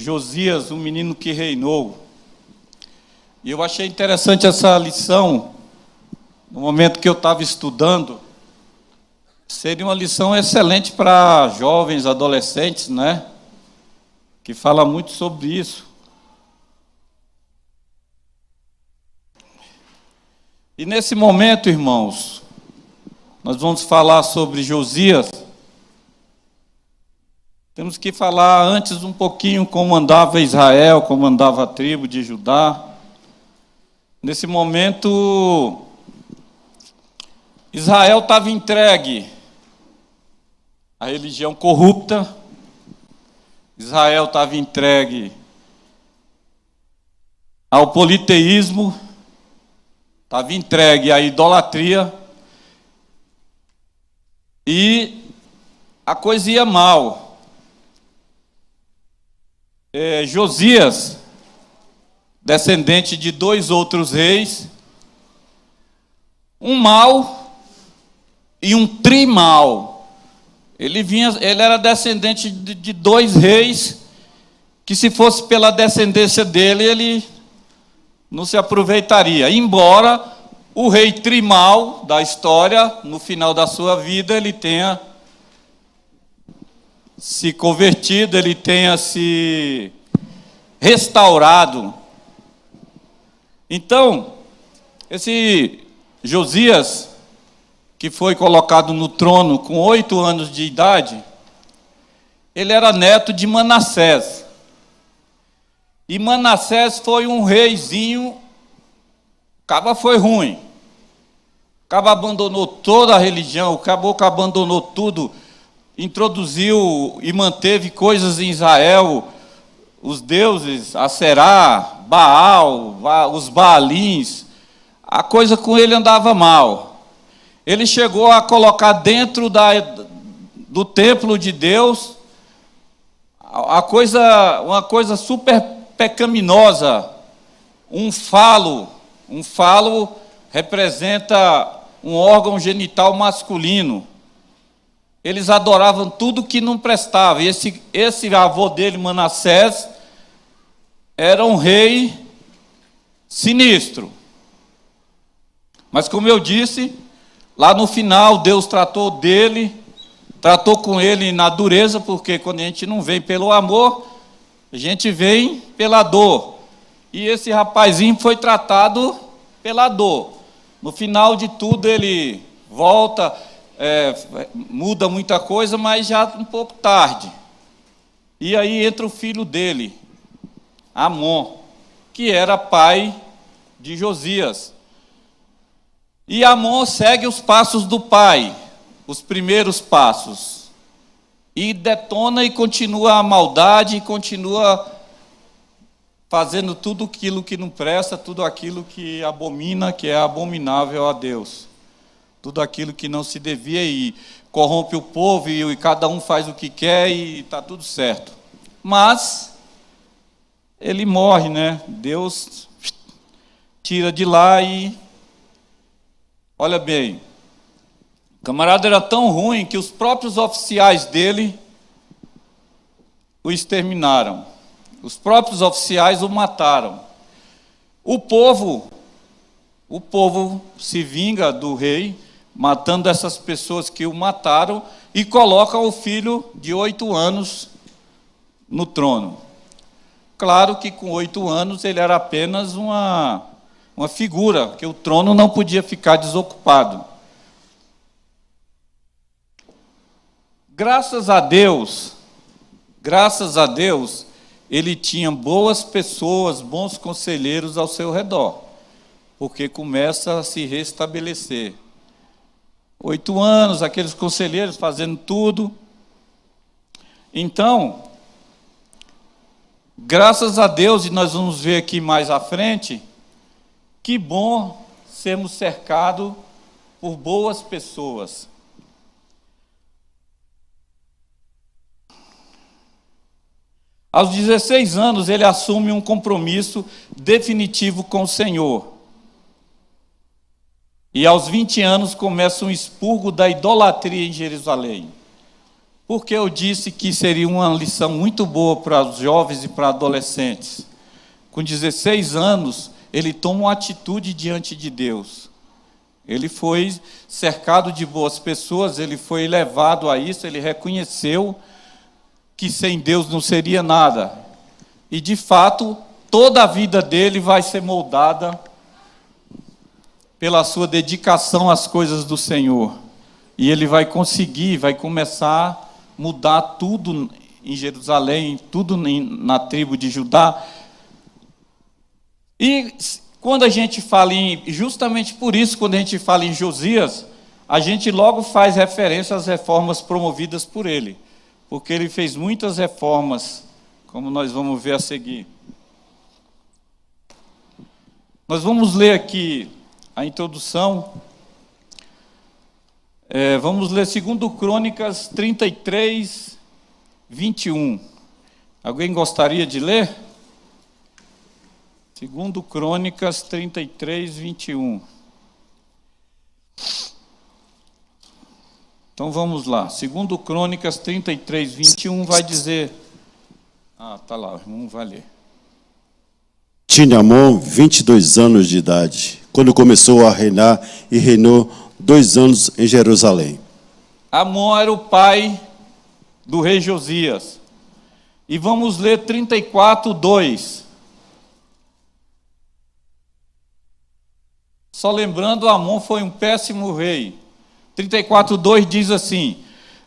Josias, o menino que reinou. E eu achei interessante essa lição, no momento que eu estava estudando. Seria uma lição excelente para jovens, adolescentes, né? Que fala muito sobre isso. E nesse momento, irmãos, nós vamos falar sobre Josias. Temos que falar antes um pouquinho como andava Israel, como andava a tribo de Judá. Nesse momento, Israel estava entregue à religião corrupta, Israel estava entregue ao politeísmo, estava entregue à idolatria, e a coisa ia mal. Josias, descendente de 2 outros reis, um mau e um trimal. Ele era descendente de 2 reis, que se fosse pela descendência dele, ele não se aproveitaria. Embora o rei trimal da história, no final da sua vida, ele tenha se convertido, ele tenha se restaurado. Então, esse Josias, que foi colocado no trono com 8 anos de idade, ele era neto de Manassés. E Manassés foi um reizinho, o cara foi ruim. O cara abandonou toda a religião, o caboclo abandonou tudo, introduziu e manteve coisas em Israel, os deuses, Aserá, Baal, os Baalins. A coisa com ele andava mal. Ele chegou a colocar dentro do templo de Deus uma coisa super pecaminosa, um falo. Um falo representa um órgão genital masculino. Eles adoravam tudo que não prestava. E esse avô dele, Manassés, era um rei sinistro. Mas, como eu disse, lá no final, Deus tratou com ele na dureza, porque quando a gente não vem pelo amor, a gente vem pela dor. E esse rapazinho foi tratado pela dor. No final de tudo, ele volta, muda muita coisa, mas já um pouco tarde. E aí entra o filho dele, Amon, que era pai de Josias. E Amon segue os passos do pai, os primeiros passos, e detona e continua a maldade, e continua fazendo tudo aquilo que não presta, tudo aquilo que abomina, que é abominável a Deus. Tudo aquilo que não se devia, e corrompe o povo, e cada um faz o que quer, e está tudo certo. Mas ele morre, né? Deus tira de lá e... Olha bem, o camarada era tão ruim que os próprios oficiais dele o exterminaram. Os próprios oficiais o mataram. O povo se vinga do rei, matando essas pessoas que o mataram, e coloca o filho de 8 anos no trono. Claro que com 8 anos ele era apenas uma figura, que o trono não podia ficar desocupado. Graças a Deus, ele tinha boas pessoas, bons conselheiros ao seu redor, porque começa a se restabelecer. 8 anos, aqueles conselheiros fazendo tudo. Então, graças a Deus, e nós vamos ver aqui mais à frente, que bom sermos cercados por boas pessoas. Aos 16 anos, ele assume um compromisso definitivo com o Senhor. E aos 20 anos começa um expurgo da idolatria em Jerusalém. Por que eu disse que seria uma lição muito boa para os jovens e para adolescentes? Com 16 anos, ele toma uma atitude diante de Deus. Ele foi cercado de boas pessoas, ele foi levado a isso, ele reconheceu que sem Deus não seria nada. E, de fato, toda a vida dele vai ser moldada pela sua dedicação às coisas do Senhor. E ele vai conseguir, vai começar a mudar tudo em Jerusalém, tudo na tribo de Judá. E quando a gente fala justamente por isso, quando a gente fala em Josias, a gente logo faz referência às reformas promovidas por ele, porque ele fez muitas reformas, como nós vamos ver a seguir. Nós vamos ler aqui a introdução. Vamos ler 2 Crônicas 33, 21. Alguém gostaria de ler? 2 Crônicas 33, 21. Então vamos lá. 2 Crônicas 33, 21 vai dizer... está lá, o irmão vai ler. Tinha Amon 22 anos de idade, quando começou a reinar, e reinou 2 anos em Jerusalém. Amon era o pai do rei Josias. E vamos ler 34, 2. Só lembrando, Amon foi um péssimo rei. 34, 2 diz assim: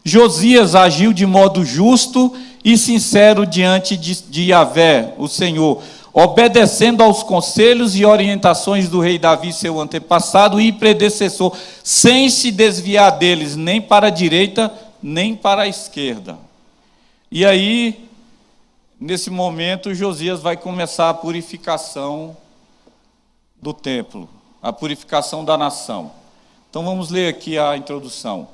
Josias agiu de modo justo e sincero diante de Yahvé, o Senhor, obedecendo aos conselhos e orientações do rei Davi, seu antepassado e predecessor, sem se desviar deles, nem para a direita, nem para a esquerda. E aí, nesse momento, Josias vai começar a purificação do templo, a purificação da nação. Então vamos ler aqui a introdução.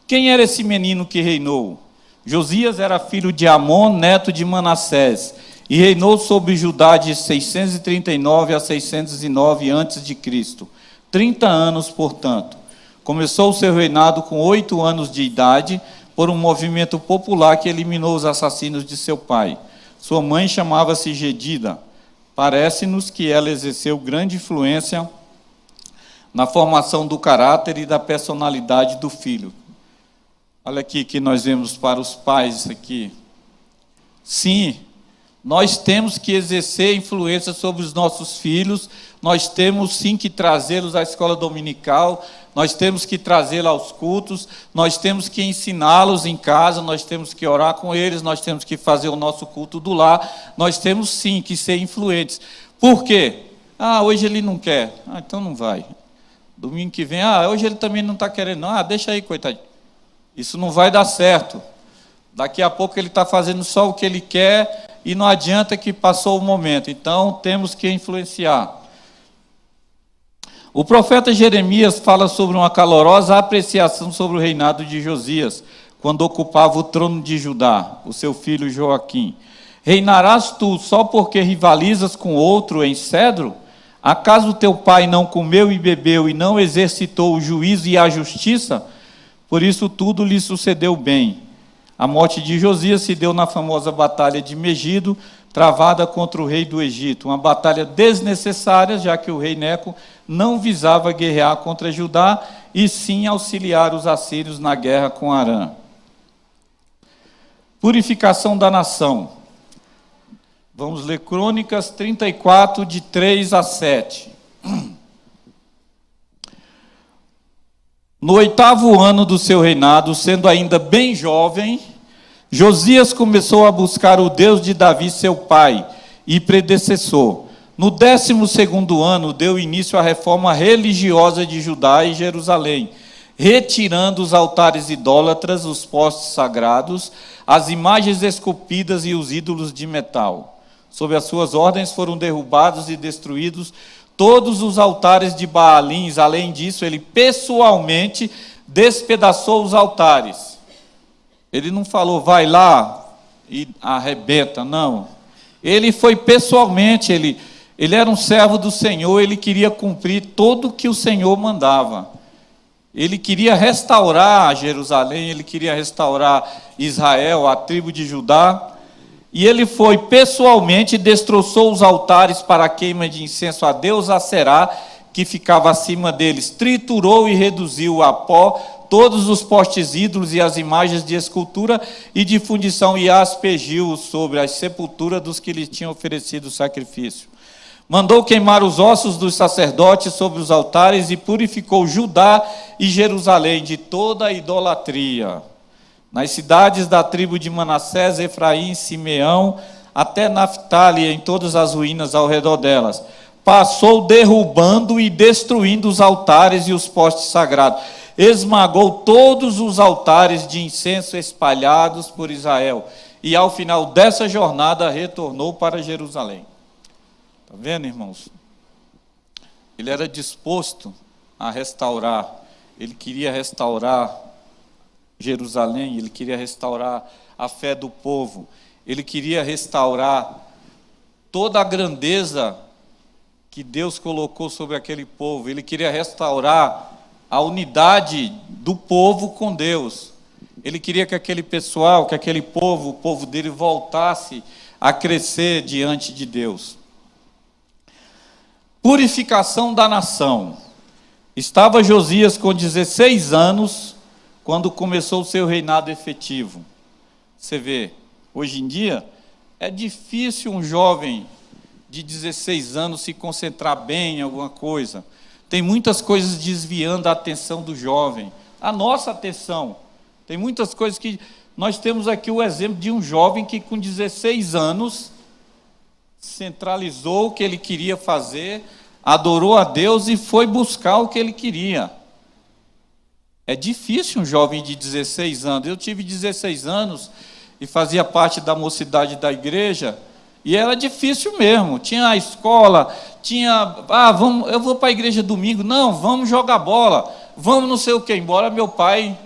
Quem era esse menino que reinou? Josias era filho de Amon, neto de Manassés, e reinou sobre Judá de 639 a 609 a.C., 30 anos, portanto. Começou o seu reinado com 8 anos de idade, por um movimento popular que eliminou os assassinos de seu pai. Sua mãe chamava-se Gedida. Parece-nos que ela exerceu grande influência na formação do caráter e da personalidade do filho. Olha aqui que nós vemos para os pais aqui. Sim, nós temos que exercer influência sobre os nossos filhos, nós temos sim que trazê-los à escola dominical, nós temos que trazê-los aos cultos, nós temos que ensiná-los em casa, nós temos que orar com eles, nós temos que fazer o nosso culto do lar, nós temos sim que ser influentes. Por quê? Hoje ele não quer. Então não vai. Domingo que vem, hoje ele também não está querendo, não. Deixa aí, coitado. Isso não vai dar certo. Daqui a pouco ele está fazendo só o que ele quer e não adianta que passou o momento. Então temos que influenciar. O profeta Jeremias fala sobre uma calorosa apreciação sobre o reinado de Josias, quando ocupava o trono de Judá, o seu filho Joaquim. Reinarás tu só porque rivalizas com outro em cedro? Acaso teu pai não comeu e bebeu e não exercitou o juízo e a justiça? Por isso tudo lhe sucedeu bem. A morte de Josias se deu na famosa batalha de Megido, travada contra o rei do Egito. Uma batalha desnecessária, já que o rei Neco não visava guerrear contra Judá, e sim auxiliar os assírios na guerra com Arã. Purificação da nação. Vamos ler Crônicas 34, de 3 a 7. No 8º ano do seu reinado, sendo ainda bem jovem, Josias começou a buscar o Deus de Davi, seu pai e predecessor. No 12º ano, deu início à reforma religiosa de Judá e Jerusalém, retirando os altares idólatras, os postes sagrados, as imagens esculpidas e os ídolos de metal. Sob as suas ordens foram derrubados e destruídos todos os altares de Baalins. Além disso, ele pessoalmente despedaçou os altares. Ele não falou, vai lá e arrebenta, não. Ele foi pessoalmente, ele era um servo do Senhor, ele queria cumprir tudo o que o Senhor mandava. Ele queria restaurar Jerusalém, ele queria restaurar Israel, a tribo de Judá. E ele foi pessoalmente e destroçou os altares para a queima de incenso a Deus Aserá, que ficava acima deles. Triturou e reduziu a pó todos os postes ídolos e as imagens de escultura e de fundição, e aspergiu sobre a sepultura dos que lhe tinham oferecido o sacrifício. Mandou queimar os ossos dos sacerdotes sobre os altares e purificou Judá e Jerusalém de toda a idolatria. Nas cidades da tribo de Manassés, Efraim, Simeão, até Naftali, em todas as ruínas ao redor delas. Passou derrubando e destruindo os altares e os postes sagrados. Esmagou todos os altares de incenso espalhados por Israel. E ao final dessa jornada retornou para Jerusalém. Está vendo, irmãos? Ele era disposto a restaurar. Ele queria restaurar Jerusalém, ele queria restaurar a fé do povo. Ele queria restaurar toda a grandeza que Deus colocou sobre aquele povo. Ele queria restaurar a unidade do povo com Deus. Ele queria que aquele pessoal, que aquele povo, o povo dele voltasse a crescer diante de Deus. Purificação da nação. Estava Josias com 16 anos quando começou o seu reinado efetivo. Você vê, hoje em dia, é difícil um jovem de 16 anos se concentrar bem em alguma coisa. Tem muitas coisas desviando a atenção do jovem, a nossa atenção. Tem muitas coisas que... Nós temos aqui o exemplo de um jovem que com 16 anos centralizou o que ele queria fazer, adorou a Deus e foi buscar o que ele queria. É difícil um jovem de 16 anos. Eu tive 16 anos e fazia parte da mocidade da igreja, e era difícil mesmo. Tinha a escola, eu vou para a igreja domingo. Não, vamos jogar bola, vamos não sei o quê. Embora meu pai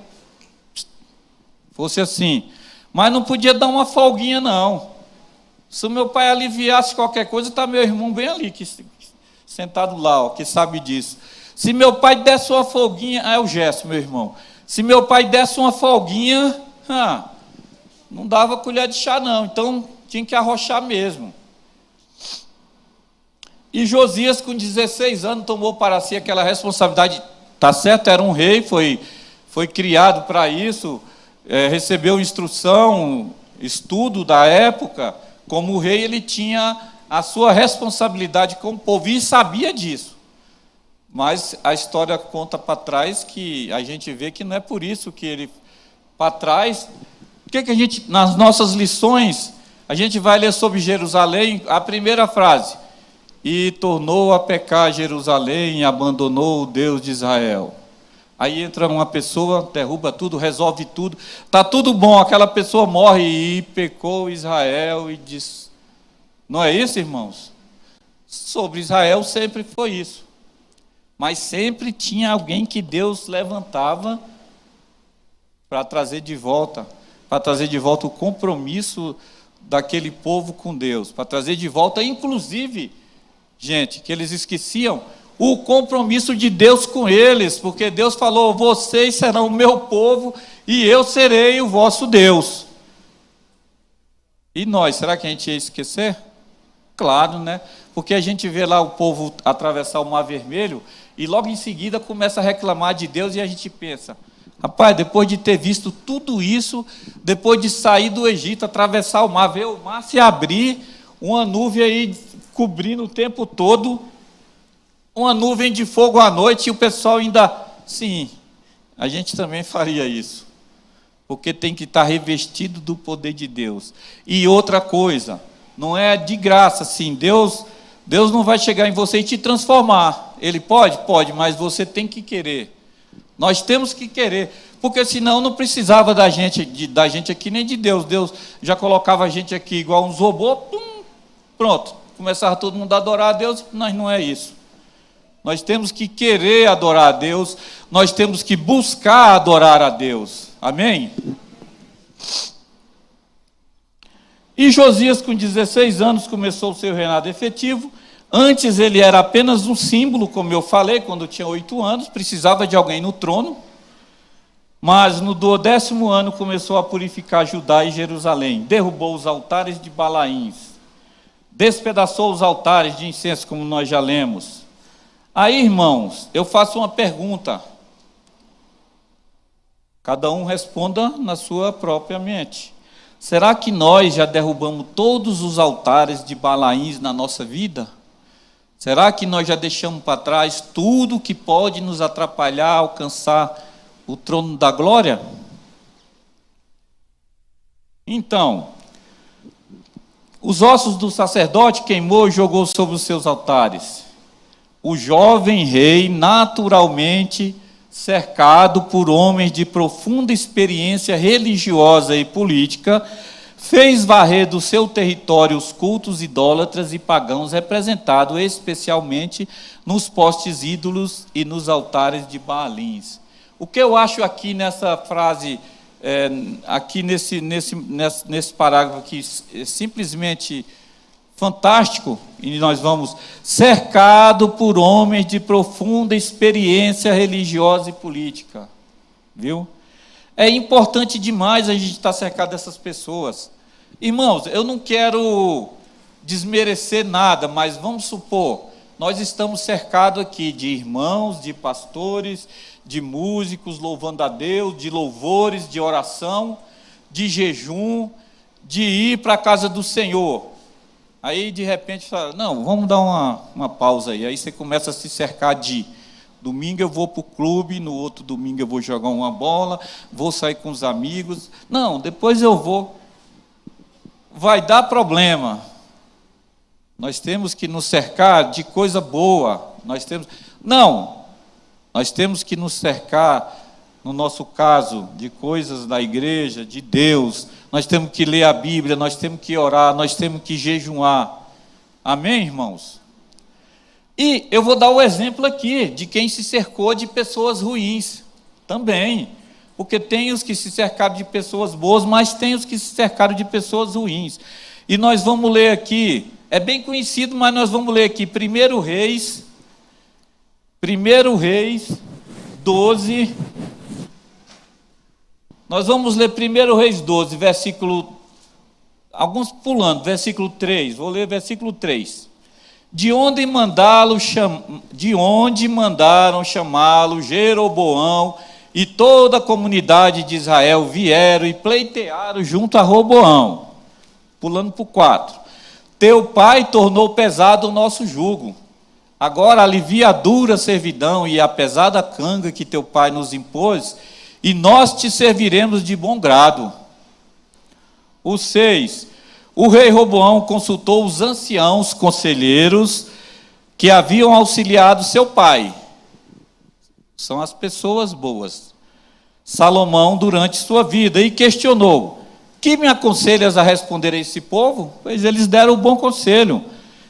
fosse assim. Mas não podia dar uma folguinha, não. Se o meu pai aliviasse qualquer coisa, está meu irmão bem ali, sentado lá, que sabe disso. Se meu pai desse uma folguinha, é o Gesso, meu irmão. Se meu pai desse uma folguinha, não dava colher de chá, não. Então, tinha que arrochar mesmo. E Josias, com 16 anos, tomou para si aquela responsabilidade. Tá certo, era um rei, foi criado para isso, recebeu instrução, estudo da época. Como rei, ele tinha a sua responsabilidade com o povo e sabia disso. Mas a história conta para trás que a gente vê que não é por isso que ele... Para trás, o que a gente... Nas nossas lições, a gente vai ler sobre Jerusalém, a primeira frase. E tornou a pecar Jerusalém e abandonou o Deus de Israel. Aí entra uma pessoa, derruba tudo, resolve tudo. Está tudo bom, aquela pessoa morre e pecou Israel e diz... Não é isso, irmãos? Sobre Israel sempre foi isso. Mas sempre tinha alguém que Deus levantava para trazer de volta o compromisso daquele povo com Deus, para trazer de volta, inclusive, gente, que eles esqueciam o compromisso de Deus com eles, porque Deus falou: vocês serão o meu povo e eu serei o vosso Deus. E nós, será que a gente ia esquecer? Claro, né? Porque a gente vê lá o povo atravessar o Mar Vermelho e logo em seguida começa a reclamar de Deus e a gente pensa: rapaz, depois de ter visto tudo isso, depois de sair do Egito, atravessar o mar, ver o mar se abrir, uma nuvem aí cobrindo o tempo todo, uma nuvem de fogo à noite, e o pessoal ainda... Sim, a gente também faria isso, porque tem que estar revestido do poder de Deus. E outra coisa, não é de graça, sim. Deus não vai chegar em você e te transformar. Ele pode? Pode, mas você tem que querer. Nós temos que querer, porque senão não precisava da gente aqui, nem de Deus. Deus já colocava a gente aqui igual uns robôs, pronto, começava todo mundo a adorar a Deus, mas não é isso. Nós temos que querer adorar a Deus, nós temos que buscar adorar a Deus. Amém? E Josias, com 16 anos, começou o seu reinado efetivo. Antes ele era apenas um símbolo, como eu falei, quando tinha 8 anos, precisava de alguém no trono. Mas no 12º ano começou a purificar Judá e Jerusalém, derrubou os altares de Balaíns, despedaçou os altares de incenso, como nós já lemos. Aí, irmãos, eu faço uma pergunta. Cada um responda na sua própria mente. Será que nós já derrubamos todos os altares de Balaíns na nossa vida? Será que nós já deixamos para trás tudo que pode nos atrapalhar a alcançar o trono da glória? Então, os ossos do sacerdote queimou e jogou sobre os seus altares. O jovem rei, naturalmente cercado por homens de profunda experiência religiosa e política, fez varrer do seu território os cultos idólatras e pagãos, representados especialmente nos postes ídolos e nos altares de Baalins. O que eu acho aqui nessa frase, aqui nesse parágrafo aqui, simplesmente fantástico, e nós vamos, cercado por homens de profunda experiência religiosa e política, viu? É importante demais a gente estar cercado dessas pessoas. Irmãos, eu não quero desmerecer nada, mas vamos supor, nós estamos cercados aqui de irmãos, de pastores, de músicos louvando a Deus, de louvores, de oração, de jejum, de ir para a casa do Senhor. Aí, de repente, fala, não, vamos dar uma pausa aí. Aí você começa a se cercar de, domingo eu vou para o clube, no outro domingo eu vou jogar uma bola, vou sair com os amigos. Não, depois eu vou. Vai dar problema. Nós temos que nos cercar de coisa boa. Nós temos que nos cercar, no nosso caso, de coisas da igreja, de Deus. Nós temos que ler a Bíblia, nós temos que orar, nós temos que jejuar. Amém, irmãos? E eu vou dar o exemplo aqui de quem se cercou de pessoas ruins também. Porque tem os que se cercaram de pessoas boas, mas tem os que se cercaram de pessoas ruins. E nós vamos ler aqui, é bem conhecido, mas nós vamos ler aqui, 1 Reis 12. Nós vamos ler 1 Reis 12, versículo, alguns pulando, versículo 3, vou ler versículo 3. De onde mandaram chamá-lo Jeroboão e toda a comunidade de Israel vieram e pleitearam junto a Roboão. Pulando para o 4. Teu pai tornou pesado o nosso jugo. Agora alivia a dura servidão e a pesada canga que teu pai nos impôs, e nós te serviremos de bom grado. O 6. O rei Roboão consultou os anciãos conselheiros que haviam auxiliado seu pai. São as pessoas boas. Salomão durante sua vida, e questionou: que me aconselhas a responder a esse povo? Pois eles deram o bom conselho.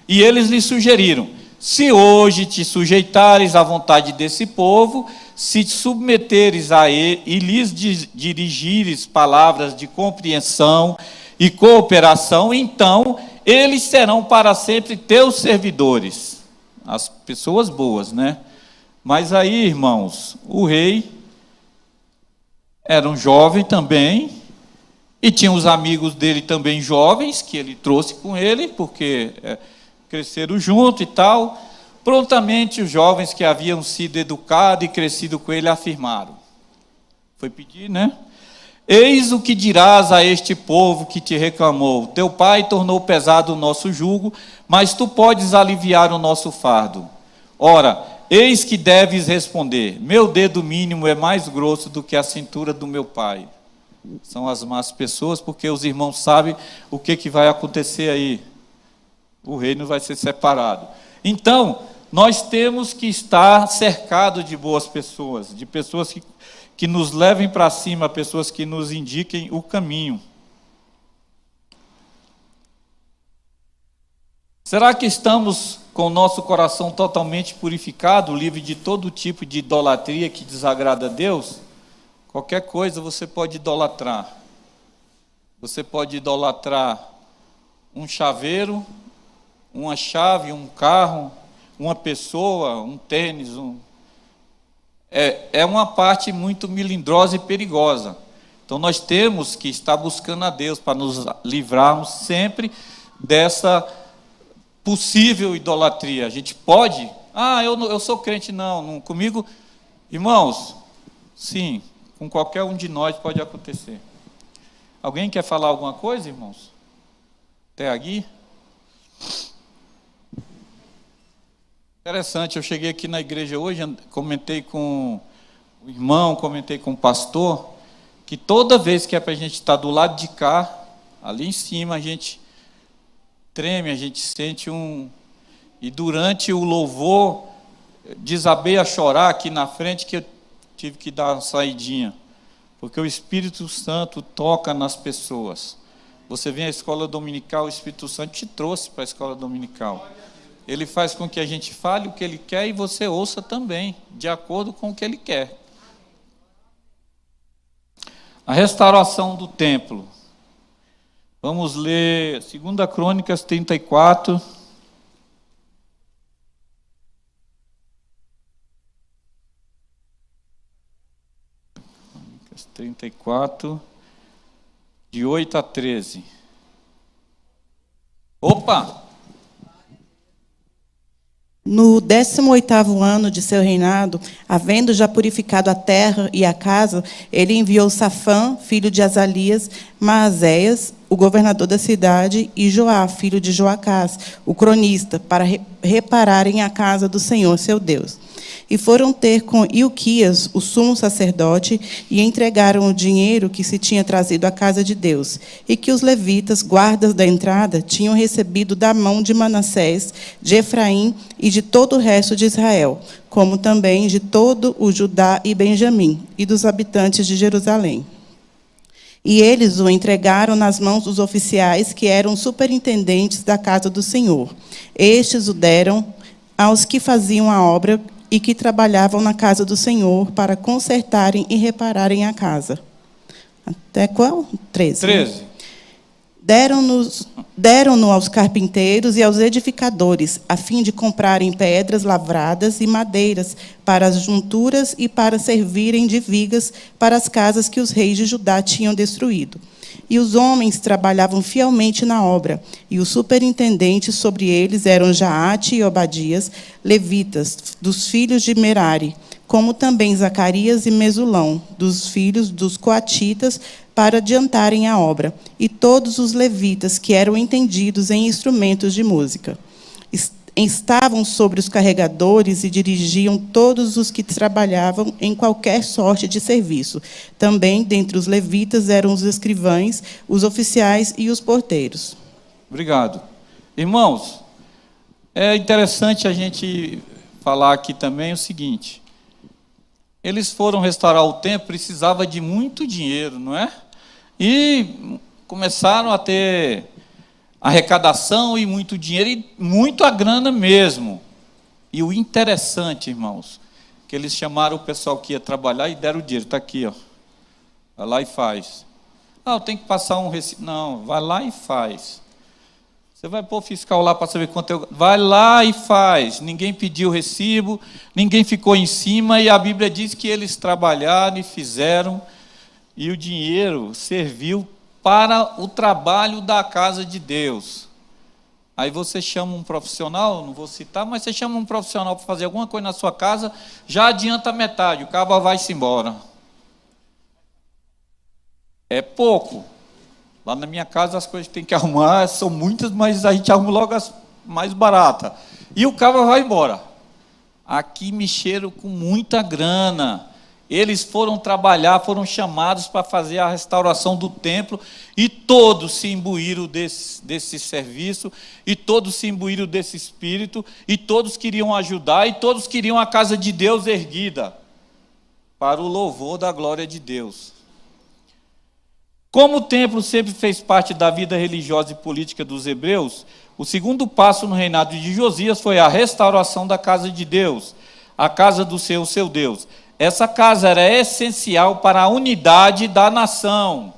E eles lhe sugeriram: se hoje te sujeitares à vontade desse povo, se te submeteres a ele e lhes dirigires palavras de compreensão e cooperação, então eles serão para sempre teus servidores. As pessoas boas, né? Mas aí, irmãos, o rei era um jovem também, e tinha os amigos dele também jovens, que ele trouxe com ele, porque cresceram junto e tal. Prontamente os jovens que haviam sido educados e crescido com ele afirmaram. Foi pedir, né? Eis o que dirás a este povo que te reclamou: teu pai tornou pesado o nosso jugo, mas tu podes aliviar o nosso fardo. Ora, eis que deves responder: meu dedo mínimo é mais grosso do que a cintura do meu pai. São as más pessoas, porque os irmãos sabem o que vai acontecer aí. O reino vai ser separado. Então, nós temos que estar cercados de boas pessoas, de pessoas que nos levem para cima, pessoas que nos indiquem o caminho. Será que estamos com o nosso coração totalmente purificado, livre de todo tipo de idolatria que desagrada a Deus? Qualquer coisa você pode idolatrar. Você pode idolatrar um chaveiro, uma chave, um carro, uma pessoa, um tênis. É uma parte muito melindrosa e perigosa. Então, nós temos que estar buscando a Deus para nos livrarmos sempre dessa possível idolatria. A gente pode... eu sou crente. Não, comigo... Irmãos, sim, com qualquer um de nós pode acontecer. Alguém quer falar alguma coisa, irmãos? Até aqui? Interessante, eu cheguei aqui na igreja hoje, comentei com o irmão, comentei com o pastor, que toda vez que é para a gente estar do lado de cá, ali em cima, a gente treme, a gente sente E durante o louvor, desabei a chorar aqui na frente, que eu tive que dar uma saidinha, porque o Espírito Santo toca nas pessoas. Você vem à escola dominical, o Espírito Santo te trouxe para a escola dominical. Ele faz com que a gente fale o que Ele quer e você ouça também, de acordo com o que Ele quer. A restauração do templo. Vamos ler 2 Crônicas 34. 34, de 8 a 13. Opa! No 18º ano de seu reinado, havendo já purificado a terra e a casa, ele enviou Safã, filho de Azalias, Maazéias, o governador da cidade, e Joá, filho de Joacás, o cronista, para repararem a casa do Senhor, seu Deus. E foram ter com Ilquias, o sumo sacerdote, e entregaram o dinheiro que se tinha trazido à casa de Deus, e que os levitas, guardas da entrada, tinham recebido da mão de Manassés, de Efraim e de todo o resto de Israel, como também de todo o Judá e Benjamim, e dos habitantes de Jerusalém. E eles o entregaram nas mãos dos oficiais, que eram superintendentes da casa do Senhor. Estes o deram aos que faziam a obra e que trabalhavam na casa do Senhor para consertarem e repararem a casa. Até qual? 13. 13. Deram-no aos carpinteiros e aos edificadores, a fim de comprarem pedras lavradas e madeiras para as junturas e para servirem de vigas para as casas que os reis de Judá tinham destruído. E os homens trabalhavam fielmente na obra, e os superintendentes sobre eles eram Jaate e Obadias, levitas, dos filhos de Merari, como também Zacarias e Mesulão, dos filhos dos coatitas, para adiantarem a obra, e todos os levitas que eram entendidos em instrumentos de música. Estavam sobre os carregadores e dirigiam todos os que trabalhavam em qualquer sorte de serviço. Também, dentre os levitas, eram os escrivães, os oficiais e os porteiros. Obrigado. Irmãos, é interessante a gente falar aqui também o seguinte: eles foram restaurar o templo, precisava de muito dinheiro, não é? E começaram a ter arrecadação e muito dinheiro, e muito a grana mesmo. E o interessante, irmãos, que eles chamaram o pessoal que ia trabalhar e deram o dinheiro. Está aqui, ó. Vai lá e faz. Eu tenho que passar um recibo. Não, vai lá e faz. Você vai pôr o fiscal lá para saber quanto eu... Vai lá e faz. Ninguém pediu recibo, ninguém ficou em cima, e a Bíblia diz que eles trabalharam e fizeram, e o dinheiro serviu para o trabalho da casa de Deus. Aí você chama um profissional, não vou citar, mas você chama um profissional para fazer alguma coisa na sua casa, já adianta metade, o cabo vai-se embora. É pouco. Lá na minha casa as coisas que tem que arrumar são muitas, mas a gente arruma logo as mais baratas. E o cabo vai embora. Aqui mexeram com muita grana. Eles foram trabalhar, foram chamados para fazer a restauração do templo, e todos se imbuíram desse serviço, e todos se imbuíram desse espírito, e todos queriam ajudar, e todos queriam a casa de Deus erguida, para o louvor da glória de Deus. Como o templo sempre fez parte da vida religiosa e política dos hebreus, o segundo passo no reinado de Josias foi a restauração da casa de Deus, a casa do Senhor, seu Deus. Essa casa era essencial para a unidade da nação.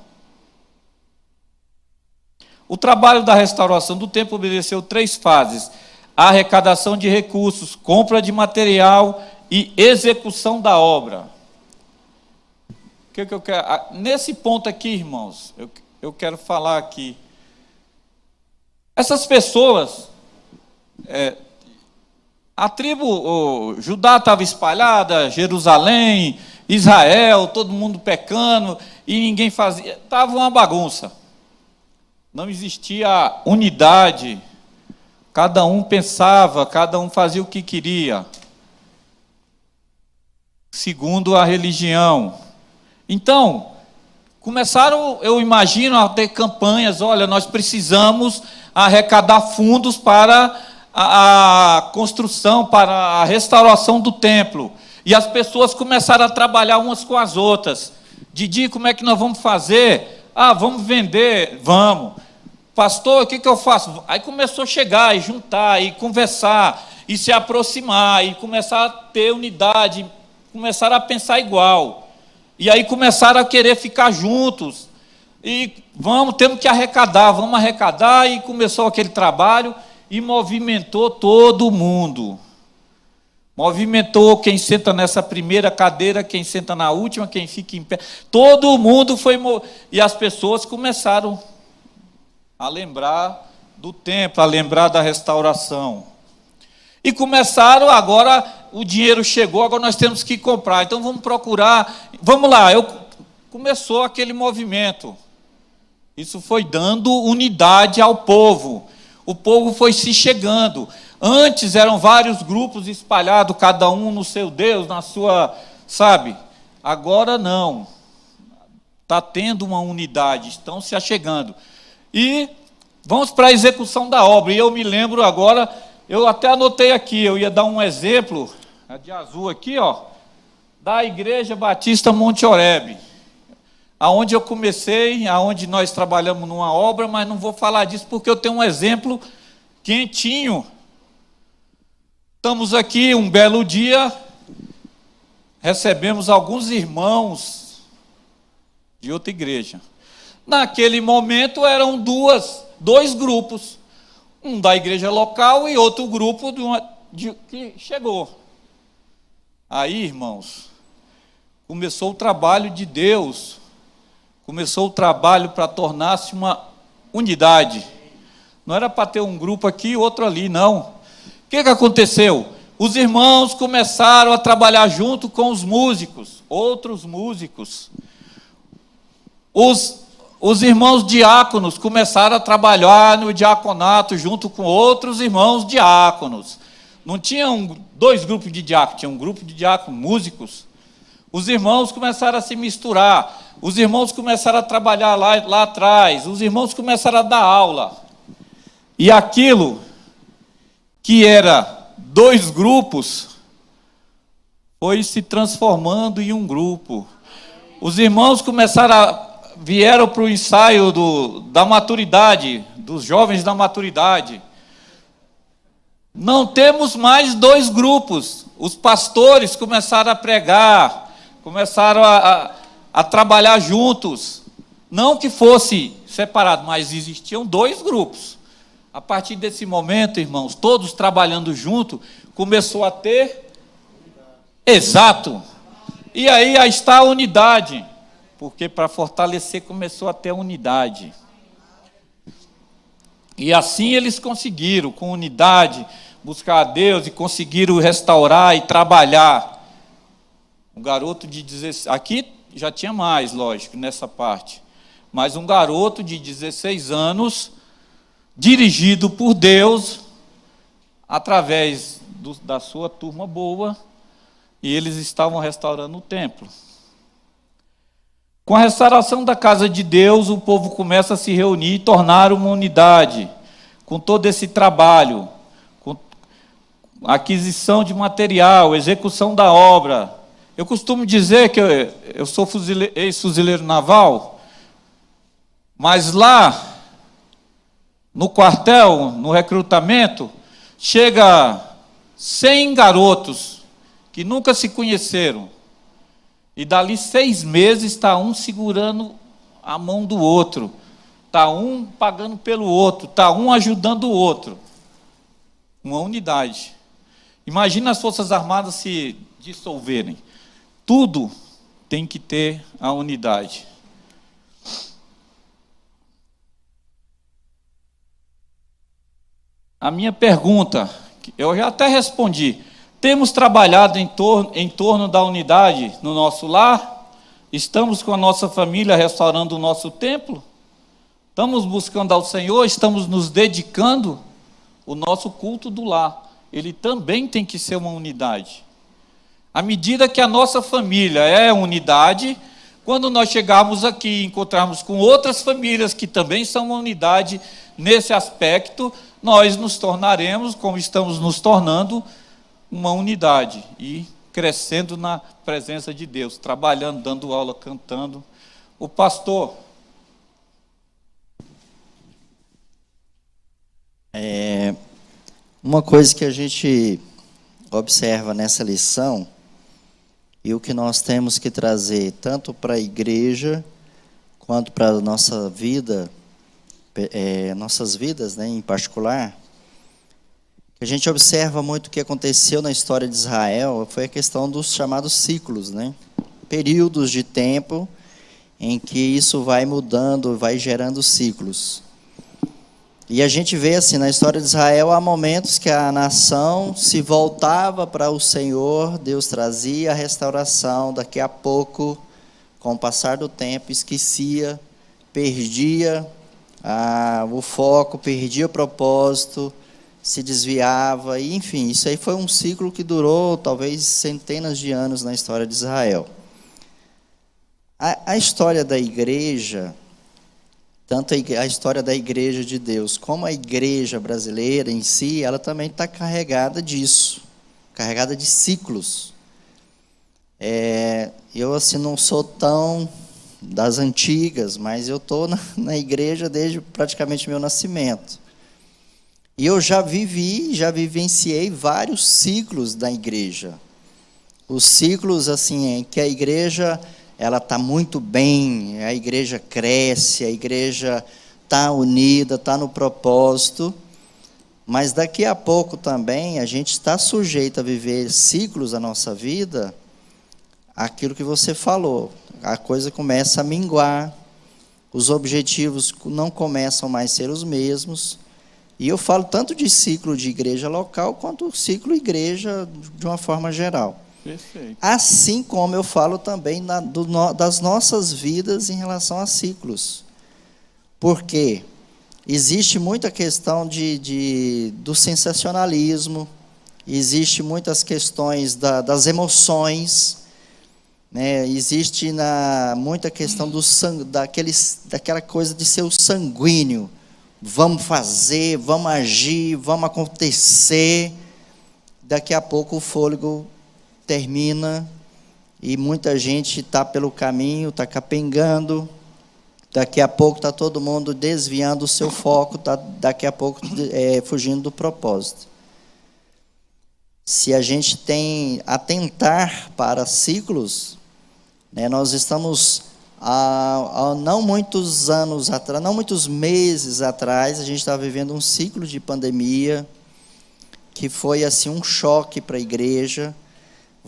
O trabalho da restauração do templo obedeceu 3 fases: a arrecadação de recursos, compra de material e execução da obra. O que eu quero? Nesse ponto aqui, irmãos, eu quero falar aqui. Essas pessoas, a tribo Judá estava espalhada, Jerusalém, Israel, todo mundo pecando, e ninguém fazia, estava uma bagunça. Não existia unidade, cada um pensava, cada um fazia o que queria, segundo a religião. Então, começaram, eu imagino, a ter campanhas: olha, nós precisamos arrecadar fundos para a construção, para a restauração do templo. E as pessoas começaram a trabalhar umas com as outras. Didi, como é que nós vamos fazer? Vamos vender, vamos. Pastor, o que eu faço? Aí começou a chegar e juntar, e conversar, e se aproximar, e começar a ter unidade, começaram a pensar igual. E aí começaram a querer ficar juntos. E temos que arrecadar, vamos arrecadar, e começou aquele trabalho, e movimentou todo mundo. Movimentou quem senta nessa primeira cadeira, quem senta na última, quem fica em pé. Todo mundo foi... E as pessoas começaram a lembrar do templo, a lembrar da restauração. E começaram, agora o dinheiro chegou, agora nós temos que comprar. Então vamos procurar, vamos lá. Começou aquele movimento. Isso foi dando unidade ao povo. O povo foi se chegando. Antes eram vários grupos espalhados, cada um no seu Deus, na sua, sabe? Agora não. Está tendo uma unidade, estão se achegando. E vamos para a execução da obra. E eu me lembro agora, eu até anotei aqui, eu ia dar um exemplo, de azul aqui, da Igreja Batista Monte Oreb, aonde eu comecei, aonde nós trabalhamos numa obra, mas não vou falar disso porque eu tenho um exemplo quentinho. Estamos aqui um belo dia, recebemos alguns irmãos de outra igreja. Naquele momento eram dois grupos, um da igreja local e outro grupo que chegou. Aí, irmãos, começou o trabalho de Deus, começou o trabalho para tornar-se uma unidade. Não era para ter um grupo aqui e outro ali, não. O que aconteceu? Os irmãos começaram a trabalhar junto com os músicos, outros músicos. Os irmãos diáconos começaram a trabalhar no diaconato junto com outros irmãos diáconos. Não tinham 2 grupos de diáconos, tinha um grupo de diáconos, músicos. Os irmãos começaram a se misturar, os irmãos começaram a trabalhar lá atrás, os irmãos começaram a dar aula. E aquilo que era 2 grupos foi se transformando em um grupo. Os irmãos vieram para o ensaio da maturidade, dos jovens da maturidade. Não temos mais 2 grupos. Os pastores começaram a pregar, começaram a trabalhar juntos. Não que fosse separado, mas existiam 2 grupos. A partir desse momento, irmãos, todos trabalhando junto, começou a ter... Exato. E aí está a unidade. Porque para fortalecer começou a ter unidade. E assim eles conseguiram, com unidade, buscar a Deus e conseguiram restaurar e trabalhar. Um garoto de 16... Aqui já tinha mais, lógico, nessa parte. Mas um garoto de 16 anos, dirigido por Deus, através da sua turma boa, e eles estavam restaurando o templo. Com a restauração da casa de Deus, o povo começa a se reunir e tornar uma unidade, com todo esse trabalho, com aquisição de material, execução da obra. Eu costumo dizer que eu sou ex-fuzileiro naval, mas lá, no quartel, no recrutamento, chega 100 garotos que nunca se conheceram. E dali 6 meses está um segurando a mão do outro, Está um pagando pelo outro, está um ajudando o outro. Uma unidade. Imagina as Forças Armadas se dissolverem. Tudo tem que ter a unidade. A minha pergunta, eu já até respondi. Temos trabalhado em torno da unidade no nosso lar? Estamos com a nossa família restaurando o nosso templo? Estamos buscando ao Senhor? Estamos nos dedicando? O nosso culto do lar, ele também tem que ser uma unidade. À medida que a nossa família é unidade, quando nós chegarmos aqui e encontrarmos com outras famílias que também são uma unidade nesse aspecto, nós nos tornaremos, como estamos nos tornando, uma unidade e crescendo na presença de Deus, trabalhando, dando aula, cantando. O pastor. Uma coisa que a gente observa nessa lição, e o que nós temos que trazer tanto para a igreja, quanto para a nossa vida, nossas vidas, né, em particular, a gente observa muito o que aconteceu na história de Israel, foi a questão dos chamados ciclos, né? Períodos de tempo em que isso vai mudando, vai gerando ciclos. E a gente vê assim, na história de Israel, há momentos que a nação se voltava para o Senhor, Deus trazia a restauração, daqui a pouco, com o passar do tempo, esquecia, perdia o foco, perdia o propósito, se desviava, e, enfim, isso aí foi um ciclo que durou talvez centenas de anos na história de Israel. A história da igreja, tanto a história da igreja de Deus, como a igreja brasileira em si, ela também está carregada disso, carregada de ciclos. Eu assim não sou tão das antigas, mas eu estou na igreja desde praticamente meu nascimento. E eu já vivenciei vários ciclos da igreja. Os ciclos assim, em que a igreja ela está muito bem, a igreja cresce, a igreja está unida, está no propósito, mas daqui a pouco também a gente está sujeito a viver ciclos da nossa vida, aquilo que você falou, a coisa começa a minguar, os objetivos não começam mais a ser os mesmos, e eu falo tanto de ciclo de igreja local, quanto ciclo igreja de uma forma geral. Perfeito. Assim como eu falo também das nossas vidas em relação a ciclos. Porque existe muita questão do sensacionalismo, existe muitas questões das emoções, né? Existe muita questão daquela coisa de ser o sanguíneo. Vamos fazer, vamos agir, vamos acontecer. Daqui a pouco o fôlego termina e muita gente está pelo caminho, está capengando. Daqui a pouco está todo mundo desviando o seu foco, está daqui a pouco fugindo do propósito. Se a gente tem atentar para ciclos, né, nós estamos há não muitos anos atrás, não muitos meses atrás, a gente estava vivendo um ciclo de pandemia que foi assim um choque para a igreja.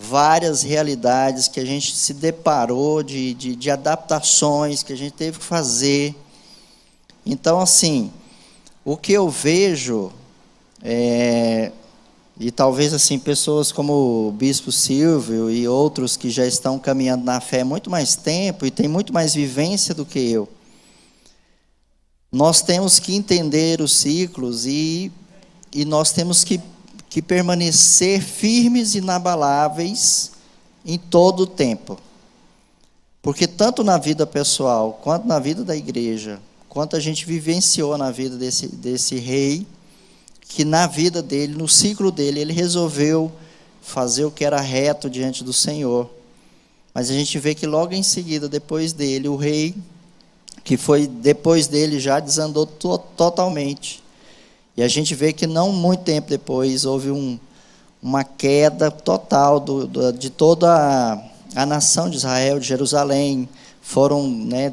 Várias realidades que a gente se deparou, de adaptações que a gente teve que fazer. Então, assim, o que eu vejo, e talvez assim pessoas como o Bispo Silvio e outros que já estão caminhando na fé há muito mais tempo e têm muito mais vivência do que eu, nós temos que entender os ciclos e nós temos que permanecer firmes e inabaláveis em todo o tempo. Porque tanto na vida pessoal, quanto na vida da igreja, quanto a gente vivenciou na vida desse rei, que na vida dele, no ciclo dele, ele resolveu fazer o que era reto diante do Senhor. Mas a gente vê que logo em seguida, depois dele, o rei, que foi depois dele, já desandou totalmente. E a gente vê que não muito tempo depois houve uma queda total de toda a nação de Israel, de Jerusalém. foram, né,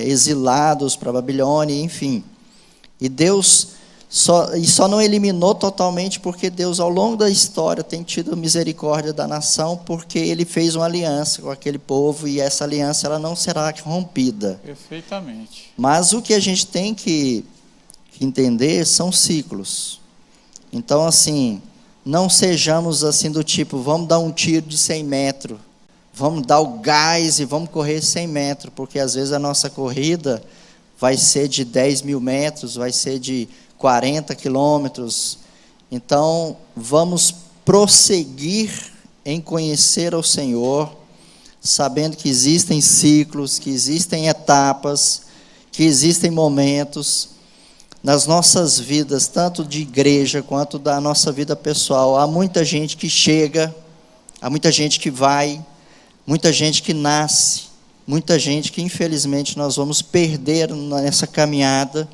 exilados para a Babilônia, enfim. E Deus só não eliminou totalmente porque Deus, ao longo da história, tem tido misericórdia da nação, porque Ele fez uma aliança com aquele povo, e essa aliança ela não será rompida. Perfeitamente. Mas o que a gente tem que entender são ciclos. Então, assim, não sejamos assim do tipo, vamos dar um tiro de 100 metros, vamos dar o gás e vamos correr 100 metros, porque às vezes a nossa corrida vai ser de 10 mil metros, vai ser de 40 quilômetros. Então, vamos prosseguir em conhecer ao Senhor, sabendo que existem ciclos, que existem etapas, que existem momentos nas nossas vidas, tanto de igreja quanto da nossa vida pessoal. Há muita gente que chega, há muita gente que vai, muita gente que nasce, muita gente que infelizmente nós vamos perder nessa caminhada,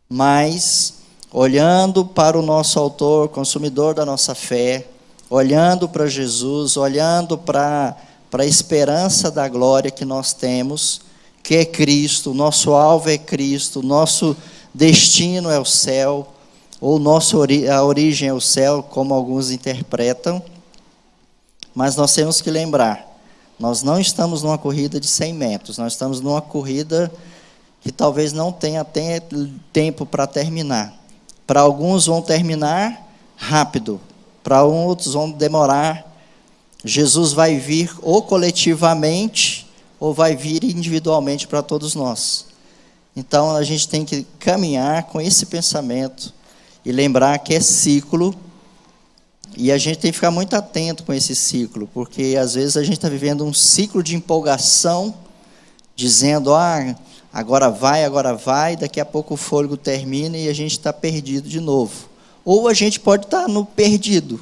mas olhando para o nosso autor, consumidor da nossa fé, olhando para Jesus, olhando para a esperança da glória que nós temos, que é Cristo, nosso alvo é Cristo, nosso destino é o céu, ou a origem é o céu, como alguns interpretam. Mas nós temos que lembrar, nós não estamos numa corrida de 100 metros, nós estamos numa corrida que talvez não tenha tempo para terminar. Para alguns vão terminar rápido, para outros vão demorar. Jesus vai vir ou coletivamente, ou vai vir individualmente para todos nós. Então, a gente tem que caminhar com esse pensamento e lembrar que é ciclo, e a gente tem que ficar muito atento com esse ciclo, porque às vezes a gente está vivendo um ciclo de empolgação, dizendo, agora vai, daqui a pouco o fôlego termina e a gente está perdido de novo. Ou a gente pode estar no perdido,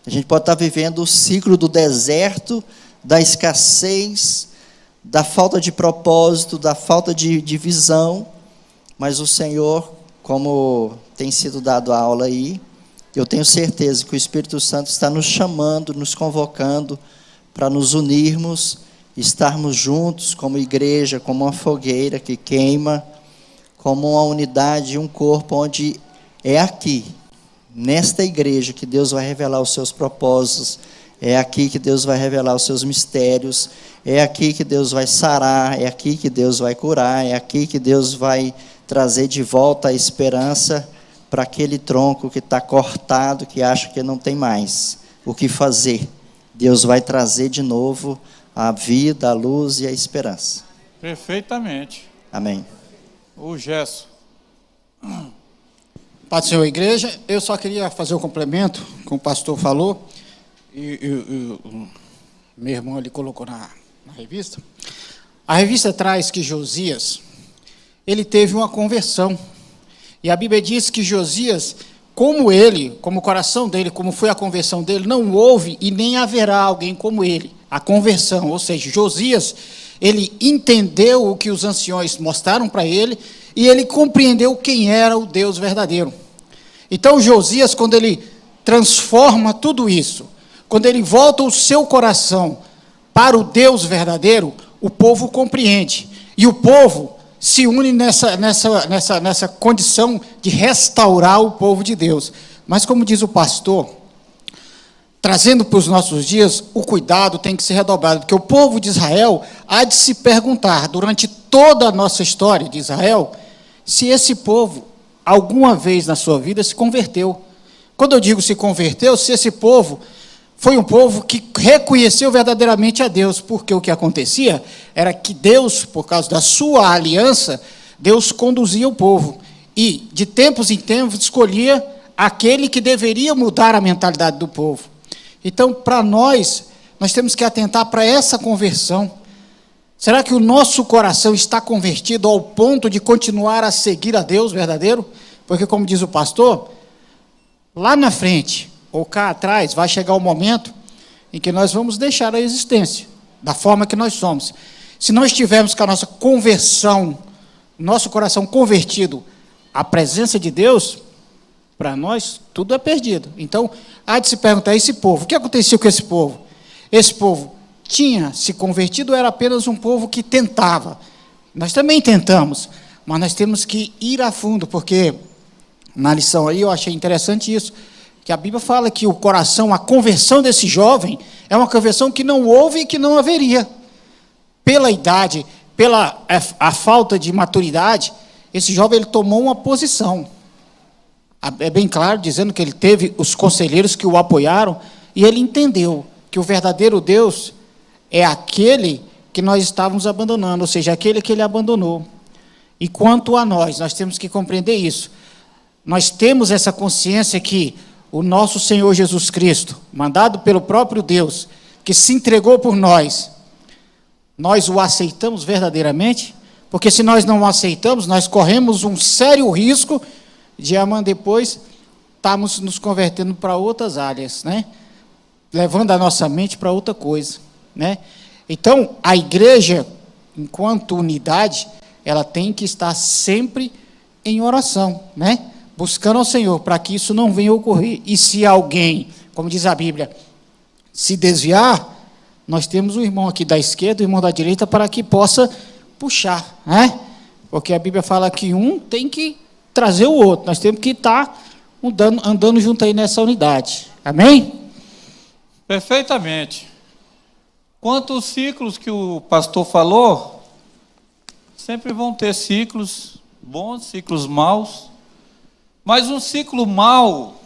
a gente pode estar vivendo o ciclo do deserto, da escassez, da falta de propósito, da falta de visão, mas o Senhor, como tem sido dado a aula aí, eu tenho certeza que o Espírito Santo está nos chamando, nos convocando para nos unirmos, estarmos juntos como igreja, como uma fogueira que queima, como uma unidade, um corpo, onde é aqui, nesta igreja, que Deus vai revelar os seus propósitos, é aqui que Deus vai revelar os seus mistérios, é aqui que Deus vai sarar, é aqui que Deus vai curar, é aqui que Deus vai trazer de volta a esperança para aquele tronco que está cortado, que acha que não tem mais o que fazer. Deus vai trazer de novo a vida, a luz e a esperança. Perfeitamente. Amém. O Gesso. Paz do Senhor, igreja. Eu só queria fazer um complemento, como o pastor falou, e o meu irmão ali colocou na revista. A revista traz que Josias, ele teve uma conversão. E a Bíblia diz que Josias, como ele, como o coração dele, como foi a conversão dele, não houve e nem haverá alguém como ele. A conversão, ou seja, Josias, ele entendeu o que os anciões mostraram para ele e ele compreendeu quem era o Deus verdadeiro. Então, Josias, quando ele transforma tudo isso, quando ele volta o seu coração para o Deus verdadeiro, o povo compreende. E o povo se une nessa condição de restaurar o povo de Deus. Mas, como diz o pastor, trazendo para os nossos dias, o cuidado tem que ser redobrado, porque o povo de Israel há de se perguntar, durante toda a nossa história de Israel, se esse povo, alguma vez na sua vida, se converteu. Quando eu digo se converteu, se esse povo foi um povo que reconheceu verdadeiramente a Deus, porque o que acontecia era que Deus, por causa da sua aliança, Deus conduzia o povo, e de tempos em tempos escolhia aquele que deveria mudar a mentalidade do povo. Então, para nós temos que atentar para essa conversão. Será que o nosso coração está convertido ao ponto de continuar a seguir a Deus verdadeiro? Porque, como diz o pastor, lá na frente, ou cá atrás, vai chegar o momento em que nós vamos deixar a existência, da forma que nós somos. Se nós estivermos com a nossa conversão, nosso coração convertido à presença de Deus, para nós tudo é perdido. Então, há de se perguntar, esse povo, o que aconteceu com esse povo? Esse povo tinha se convertido ou era apenas um povo que tentava. Nós também tentamos, mas nós temos que ir a fundo, porque na lição aí eu achei interessante isso, que a Bíblia fala que o coração, a conversão desse jovem, é uma conversão que não houve e que não haveria. Pela idade, pela a falta de maturidade, esse jovem ele tomou uma posição. É bem claro, dizendo que ele teve os conselheiros que o apoiaram, e ele entendeu que o verdadeiro Deus é aquele que nós estávamos abandonando, ou seja, aquele que ele abandonou. E quanto a nós temos que compreender isso. Nós temos essa consciência que o nosso Senhor Jesus Cristo, mandado pelo próprio Deus, que se entregou por nós o aceitamos verdadeiramente? Porque se nós não o aceitamos, nós corremos um sério risco de amanhã depois estarmos nos convertendo para outras áreas, né? Levando a nossa mente para outra coisa, né? Então, a igreja, enquanto unidade, ela tem que estar sempre em oração, né? Buscando ao Senhor, para que isso não venha a ocorrer. E se alguém, como diz a Bíblia, se desviar, nós temos o irmão aqui da esquerda, o irmão da direita, para que possa puxar, né? Porque a Bíblia fala que um tem que trazer o outro, nós temos que estar andando junto aí nessa unidade. Amém? Perfeitamente. Quanto aos ciclos que o pastor falou, sempre vão ter ciclos bons, ciclos maus, mas um ciclo mau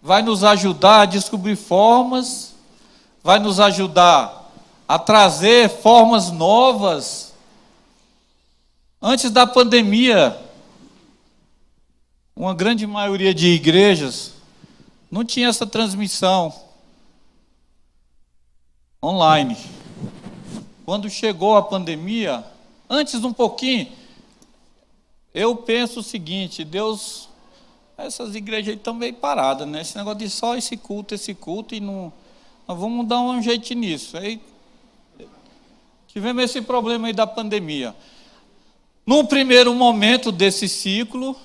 vai nos ajudar a descobrir formas, vai nos ajudar a trazer formas novas. Antes da pandemia, uma grande maioria de igrejas não tinha essa transmissão online. Quando chegou a pandemia, antes um pouquinho, eu penso o seguinte: Deus, essas igrejas estão meio paradas, né? Esse negócio de só esse culto, e não, nós vamos dar um jeito nisso. Aí tivemos esse problema aí da pandemia. Num primeiro momento desse ciclo,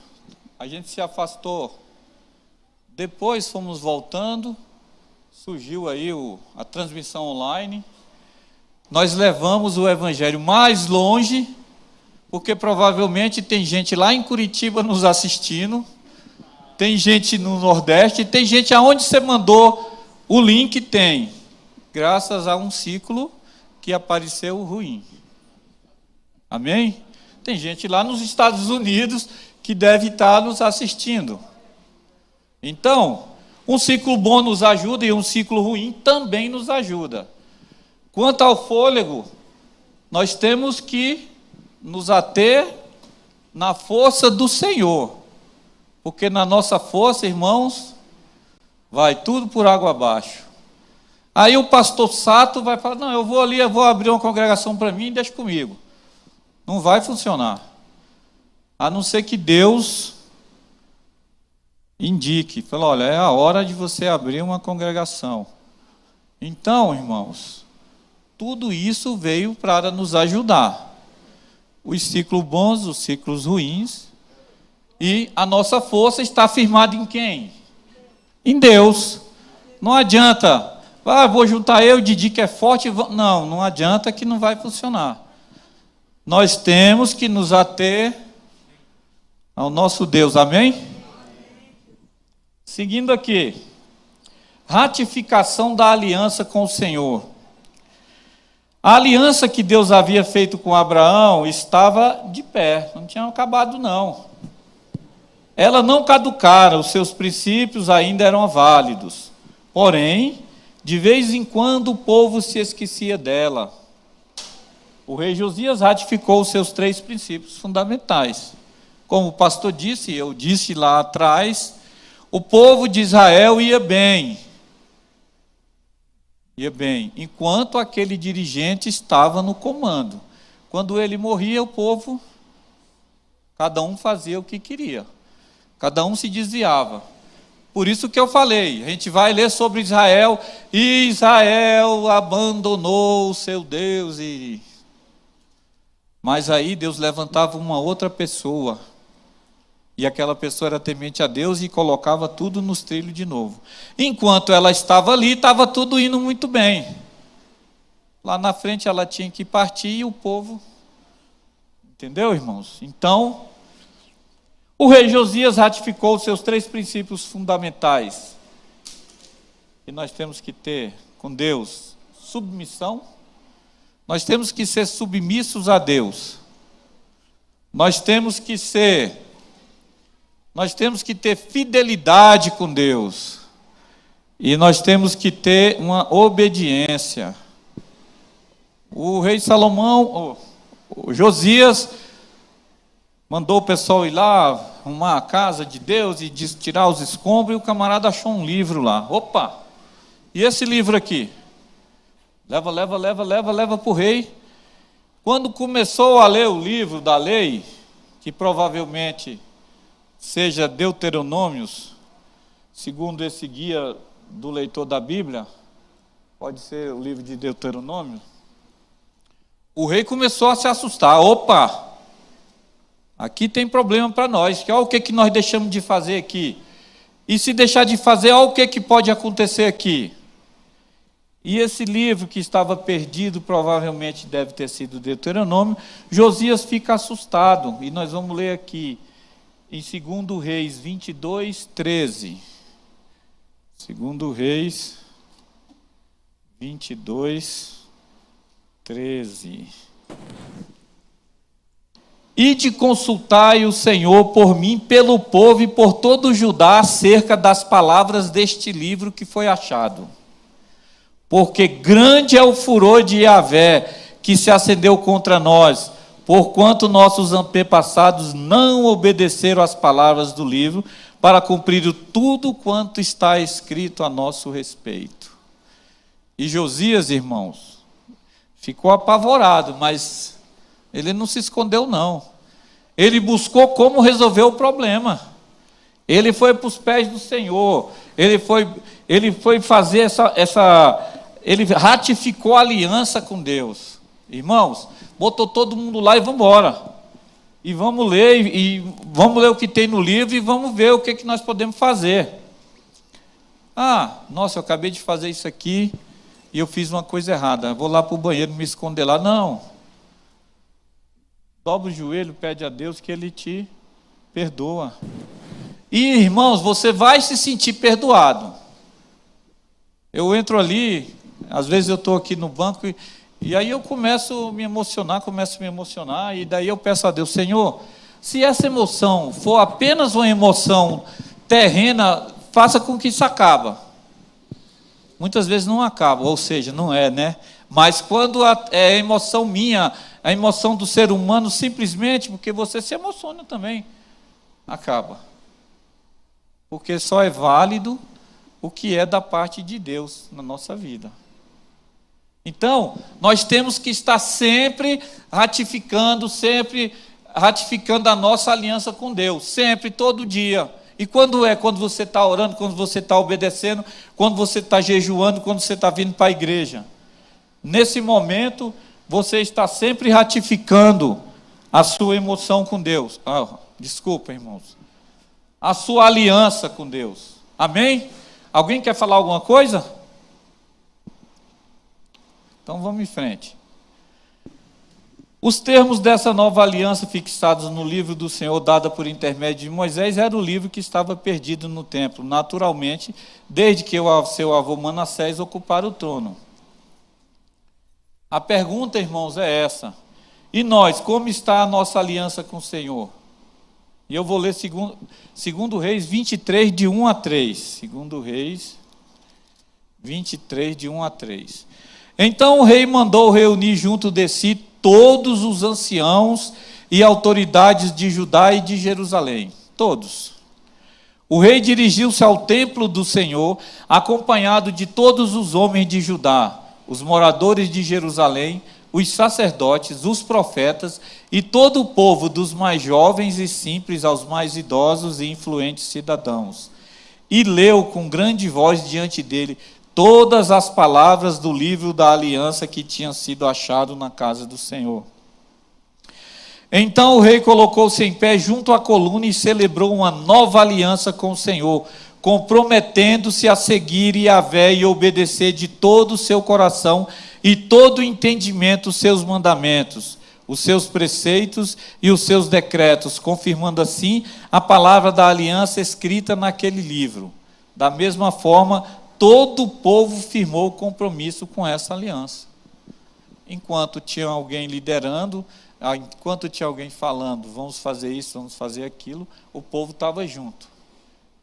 a gente se afastou. Depois fomos voltando, surgiu aí a transmissão online. Nós levamos o evangelho mais longe, porque provavelmente tem gente lá em Curitiba nos assistindo, tem gente no Nordeste, tem gente aonde você mandou o link, tem, graças a um ciclo que apareceu ruim. Amém? Tem gente lá nos Estados Unidos que deve estar nos assistindo. Então, um ciclo bom nos ajuda e um ciclo ruim também nos ajuda. Quanto ao fôlego, nós temos que nos ater na força do Senhor, porque na nossa força, irmãos, vai tudo por água abaixo. Aí o pastor Sato vai falar: não, eu vou ali, eu vou abrir uma congregação para mim e deixa comigo. Não vai funcionar. A não ser que Deus indique, fala: olha, é a hora de você abrir uma congregação. Então, irmãos, tudo isso veio para nos ajudar. Os ciclos bons, os ciclos ruins. E a nossa força está firmada em quem? Em Deus. Não adianta, vou juntar eu, Didi que é forte. Não adianta, que não vai funcionar. Nós temos que nos ater ao nosso Deus, amém? Seguindo aqui, ratificação da aliança com o Senhor. A aliança que Deus havia feito com Abraão estava de pé, não tinha acabado não. Ela não caducara, os seus princípios ainda eram válidos. Porém, de vez em quando o povo se esquecia dela. O rei Josias ratificou os seus 3 princípios fundamentais. Como o pastor disse, eu disse lá atrás, o povo de Israel ia bem, enquanto aquele dirigente estava no comando. Quando ele morria, o povo, cada um fazia o que queria, cada um se desviava. Por isso que eu falei, a gente vai ler sobre Israel, e Israel abandonou o seu Deus. Mas aí Deus levantava uma outra pessoa, e aquela pessoa era temente a Deus e colocava tudo nos trilhos de novo. Enquanto ela estava ali, estava tudo indo muito bem. lá na frente ela tinha que partir e o povo... Entendeu, irmãos? Então, o rei Josias ratificou os seus 3 princípios fundamentais. E nós temos que ter com Deus submissão, nós temos que ser submissos a Deus, nós temos que ter fidelidade com Deus, e nós temos que ter uma obediência. O rei Salomão, o Josias, mandou o pessoal ir lá arrumar a casa de Deus e tirar os escombros, e o camarada achou um livro lá. Opa! E esse livro aqui? Leva para o rei. Quando começou a ler o livro da lei, que provavelmente seja Deuteronômios, segundo esse guia do leitor da Bíblia, pode ser o livro de Deuteronômio, o rei começou a se assustar. Opa! Aqui tem problema para nós. Olha o que nós deixamos de fazer aqui. E se deixar de fazer, olha o que pode acontecer aqui. E esse livro que estava perdido, provavelmente deve ter sido Deuteronômio. Josias fica assustado. E nós vamos ler aqui, em 2 Reis 22, 13. 2 Reis 22, 13. Ide consultai o Senhor por mim, pelo povo e por todo o Judá, acerca das palavras deste livro que foi achado. Porque grande é o furor de Yahvé, que se acendeu contra nós, porquanto nossos antepassados não obedeceram às palavras do livro, para cumprir tudo quanto está escrito a nosso respeito. E Josias, irmãos, ficou apavorado, mas ele não se escondeu, não. Ele buscou como resolver o problema. Ele foi para os pés do Senhor. Ele foi fazer ele ratificou a aliança com Deus. Irmãos, botou todo mundo lá e vamos embora. E vamos ler o que tem no livro e vamos ver o que nós podemos fazer. Nossa, eu acabei de fazer isso aqui e eu fiz uma coisa errada. Eu vou lá para o banheiro me esconder lá. Não. Dobra o joelho, pede a Deus que Ele te perdoa. E, irmãos, você vai se sentir perdoado. Eu entro ali, às vezes eu estou aqui no banco e aí eu começo a me emocionar, e daí eu peço a Deus, Senhor, se essa emoção for apenas uma emoção terrena, faça com que isso acabe. Muitas vezes não acaba, ou seja, não é, né? Mas quando é emoção minha, a emoção do ser humano, simplesmente porque você se emociona também, acaba. Porque só é válido o que é da parte de Deus na nossa vida. Então, nós temos que estar sempre ratificando a nossa aliança com Deus, sempre, todo dia. E quando você está orando, quando você está obedecendo, quando você está jejuando, quando você está vindo para a igreja. Nesse momento, você está sempre ratificando a sua emoção com Deus. Desculpa, irmãos. A sua aliança com Deus. Amém? Alguém quer falar alguma coisa? Então vamos em frente. Os termos dessa nova aliança fixados no livro do Senhor, dada por intermédio de Moisés, era o livro que estava perdido no templo, naturalmente, desde que o seu avô Manassés ocupara o trono. A pergunta, irmãos, é essa. E nós, como está a nossa aliança com o Senhor? E eu vou ler 2 Reis 23, de 1 a 3. 2 Reis 23, de 1 a 3. Então o rei mandou reunir junto de si todos os anciãos e autoridades de Judá e de Jerusalém. Todos. O rei dirigiu-se ao templo do Senhor, acompanhado de todos os homens de Judá, os moradores de Jerusalém, os sacerdotes, os profetas e todo o povo, dos mais jovens e simples aos mais idosos e influentes cidadãos. E leu com grande voz diante dele todas as palavras do livro da aliança que tinha sido achado na casa do Senhor. Então o rei colocou-se em pé junto à coluna e celebrou uma nova aliança com o Senhor, comprometendo-se a seguir Yahvé e obedecer de todo o seu coração e todo o entendimento os seus mandamentos, os seus preceitos e os seus decretos, confirmando assim a palavra da aliança escrita naquele livro. Da mesma forma, todo o povo firmou compromisso com essa aliança. Enquanto tinha alguém liderando, enquanto tinha alguém falando, vamos fazer isso, vamos fazer aquilo, o povo estava junto.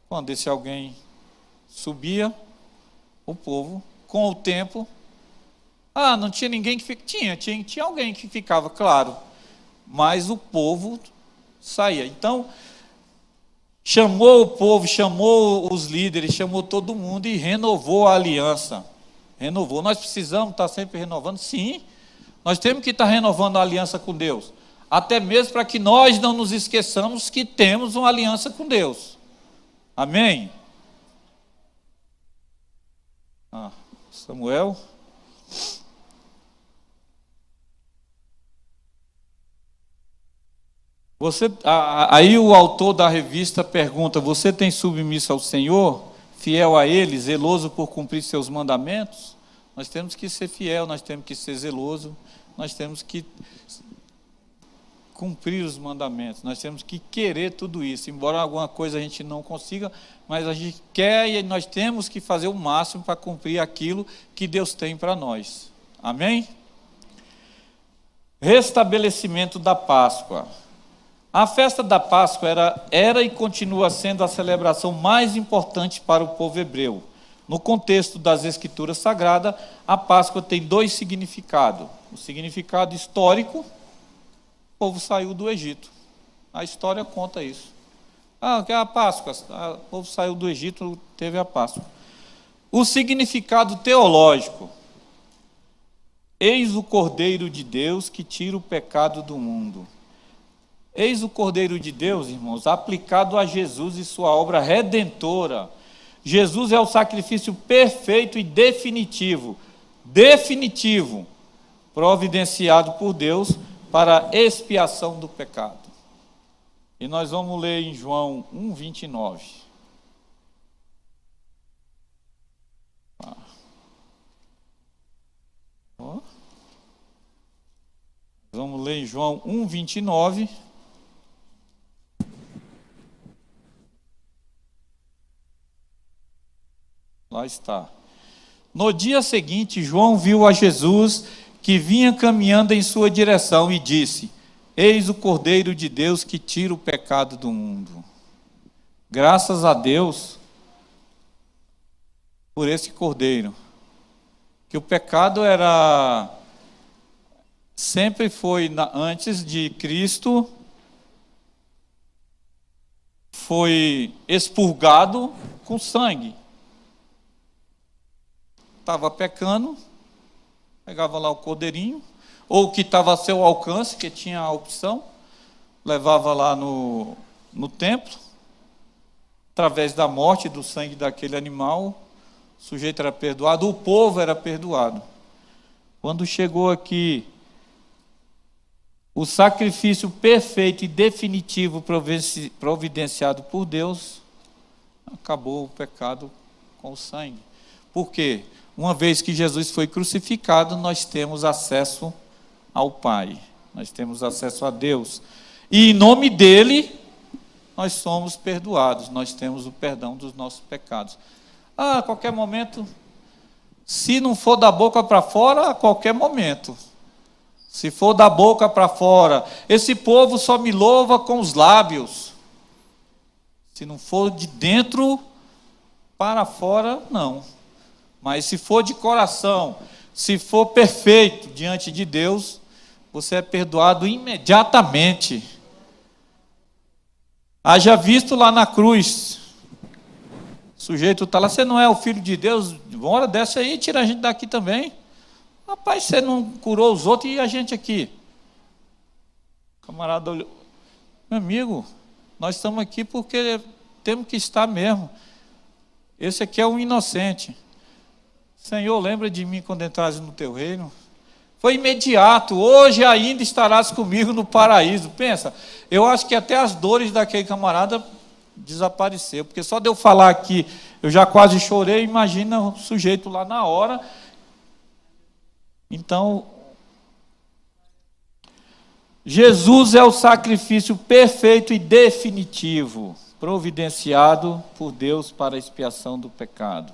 Quando esse alguém subia, o povo, com o tempo, não tinha ninguém que tinha alguém que ficava, claro, mas o povo saía. Então, chamou o povo, chamou os líderes, chamou todo mundo e renovou a aliança. Renovou. Nós precisamos estar sempre renovando? Sim, nós temos que estar renovando a aliança com Deus, até mesmo para que nós não nos esqueçamos que temos uma aliança com Deus. Amém? Samuel. Aí o autor da revista pergunta: você tem submisso ao Senhor, fiel a Ele, zeloso por cumprir seus mandamentos? Nós temos que ser fiel, nós temos que ser zeloso, nós temos que cumprir os mandamentos, nós temos que querer tudo isso, embora alguma coisa a gente não consiga, mas a gente quer e nós temos que fazer o máximo para cumprir aquilo que Deus tem para nós. Amém? Restabelecimento da Páscoa. A festa da Páscoa era e continua sendo a celebração mais importante para o povo hebreu. No contexto das Escrituras Sagradas, a Páscoa tem dois significados. O significado histórico: o povo saiu do Egito. A história conta isso. Que é a Páscoa. O povo saiu do Egito, teve a Páscoa. O significado teológico: eis o Cordeiro de Deus que tira o pecado do mundo. Eis o Cordeiro de Deus, irmãos, aplicado a Jesus e sua obra redentora. Jesus é o sacrifício perfeito e definitivo, providenciado por Deus para a expiação do pecado. E nós vamos ler em João 1:29. Vamos ler em João 1:29. Lá está. No dia seguinte, João viu a Jesus que vinha caminhando em sua direção e disse: eis o Cordeiro de Deus que tira o pecado do mundo. Graças a Deus por esse Cordeiro. Que o pecado sempre foi, antes de Cristo, foi expurgado com sangue. Estava pecando, pegava lá o cordeirinho, ou o que estava a seu alcance, que tinha a opção, levava lá no templo, através da morte, do sangue daquele animal, o sujeito era perdoado, o povo era perdoado. Quando chegou aqui o sacrifício perfeito e definitivo providenciado por Deus, acabou o pecado com o sangue. Por quê? Uma vez que Jesus foi crucificado, nós temos acesso ao Pai, nós temos acesso a Deus. E em nome dele, nós somos perdoados, nós temos o perdão dos nossos pecados. A qualquer momento, se não for da boca para fora, a qualquer momento. Se for da boca para fora, esse povo só me louva com os lábios. Se não for de dentro para fora, não. Mas se for de coração, se for perfeito diante de Deus, você é perdoado imediatamente. Haja visto lá na cruz, o sujeito está lá: você não é o Filho de Deus? Bora, desce aí e tira a gente daqui também. Rapaz, você não curou os outros e a gente aqui? O camarada olhou: meu amigo, nós estamos aqui porque temos que estar mesmo. Esse aqui é um inocente. Senhor, lembra de mim quando entrares no teu reino. Foi imediato: hoje ainda estarás comigo no paraíso. Pensa, eu acho que até as dores daquele camarada desapareceu. Porque só de eu falar aqui, eu já quase chorei, imagina o sujeito lá na hora. Então, Jesus é o sacrifício perfeito e definitivo, providenciado por Deus para a expiação do pecado.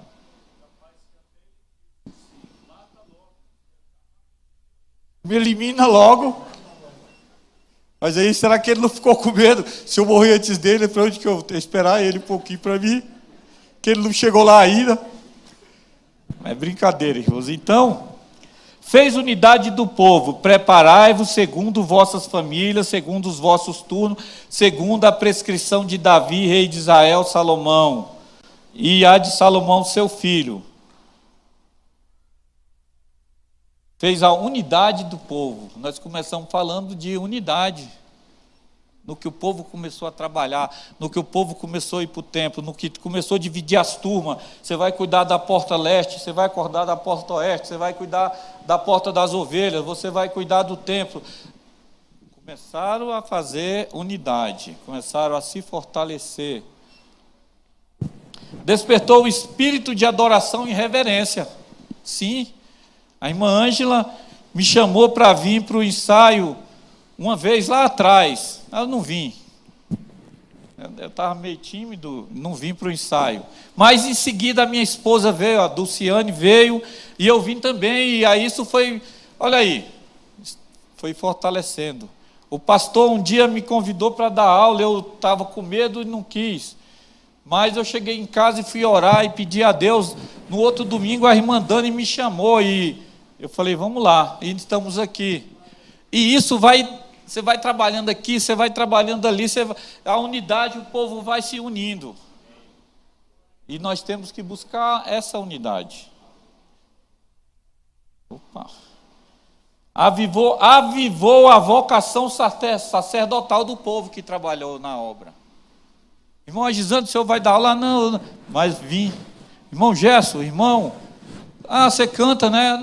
Me elimina logo. Mas aí, será que ele não ficou com medo? Se eu morrer antes dele, para onde que eu vou ter que esperar ele um pouquinho para mim? Que ele não chegou lá ainda. É brincadeira, irmãos. Então, fez unidade do povo, preparai-vos segundo vossas famílias, segundo os vossos turnos, segundo a prescrição de Davi, rei de Israel, Salomão, e a de Salomão, seu filho. Fez a unidade do povo. Nós começamos falando de unidade. No que o povo começou a trabalhar, no que o povo começou a ir para o templo, no que começou a dividir as turmas. Você vai cuidar da porta leste, você vai cuidar da porta oeste, você vai cuidar da porta das ovelhas, você vai cuidar do templo. Começaram a fazer unidade, começaram a se fortalecer. Despertou o espírito de adoração e reverência. Sim, a irmã Ângela me chamou para vir para o ensaio uma vez lá atrás. Eu não vim. Eu estava meio tímido, não vim para o ensaio. Mas em seguida a minha esposa veio, a Dulciane veio, e eu vim também, e aí isso foi, olha aí, foi fortalecendo. O pastor um dia me convidou para dar aula, eu estava com medo e não quis. Mas eu cheguei em casa e fui orar e pedi a Deus. No outro domingo a irmã Dani me chamou e eu falei, vamos lá, e estamos aqui. E isso você vai trabalhando aqui, você vai trabalhando ali, a unidade, o povo vai se unindo. E nós temos que buscar essa unidade. Opa. Avivou a vocação sacerdotal do povo que trabalhou na obra. Irmão Agisando, o senhor vai dar aula? Não, mas vim. Irmão Gerson, irmão, você canta, né?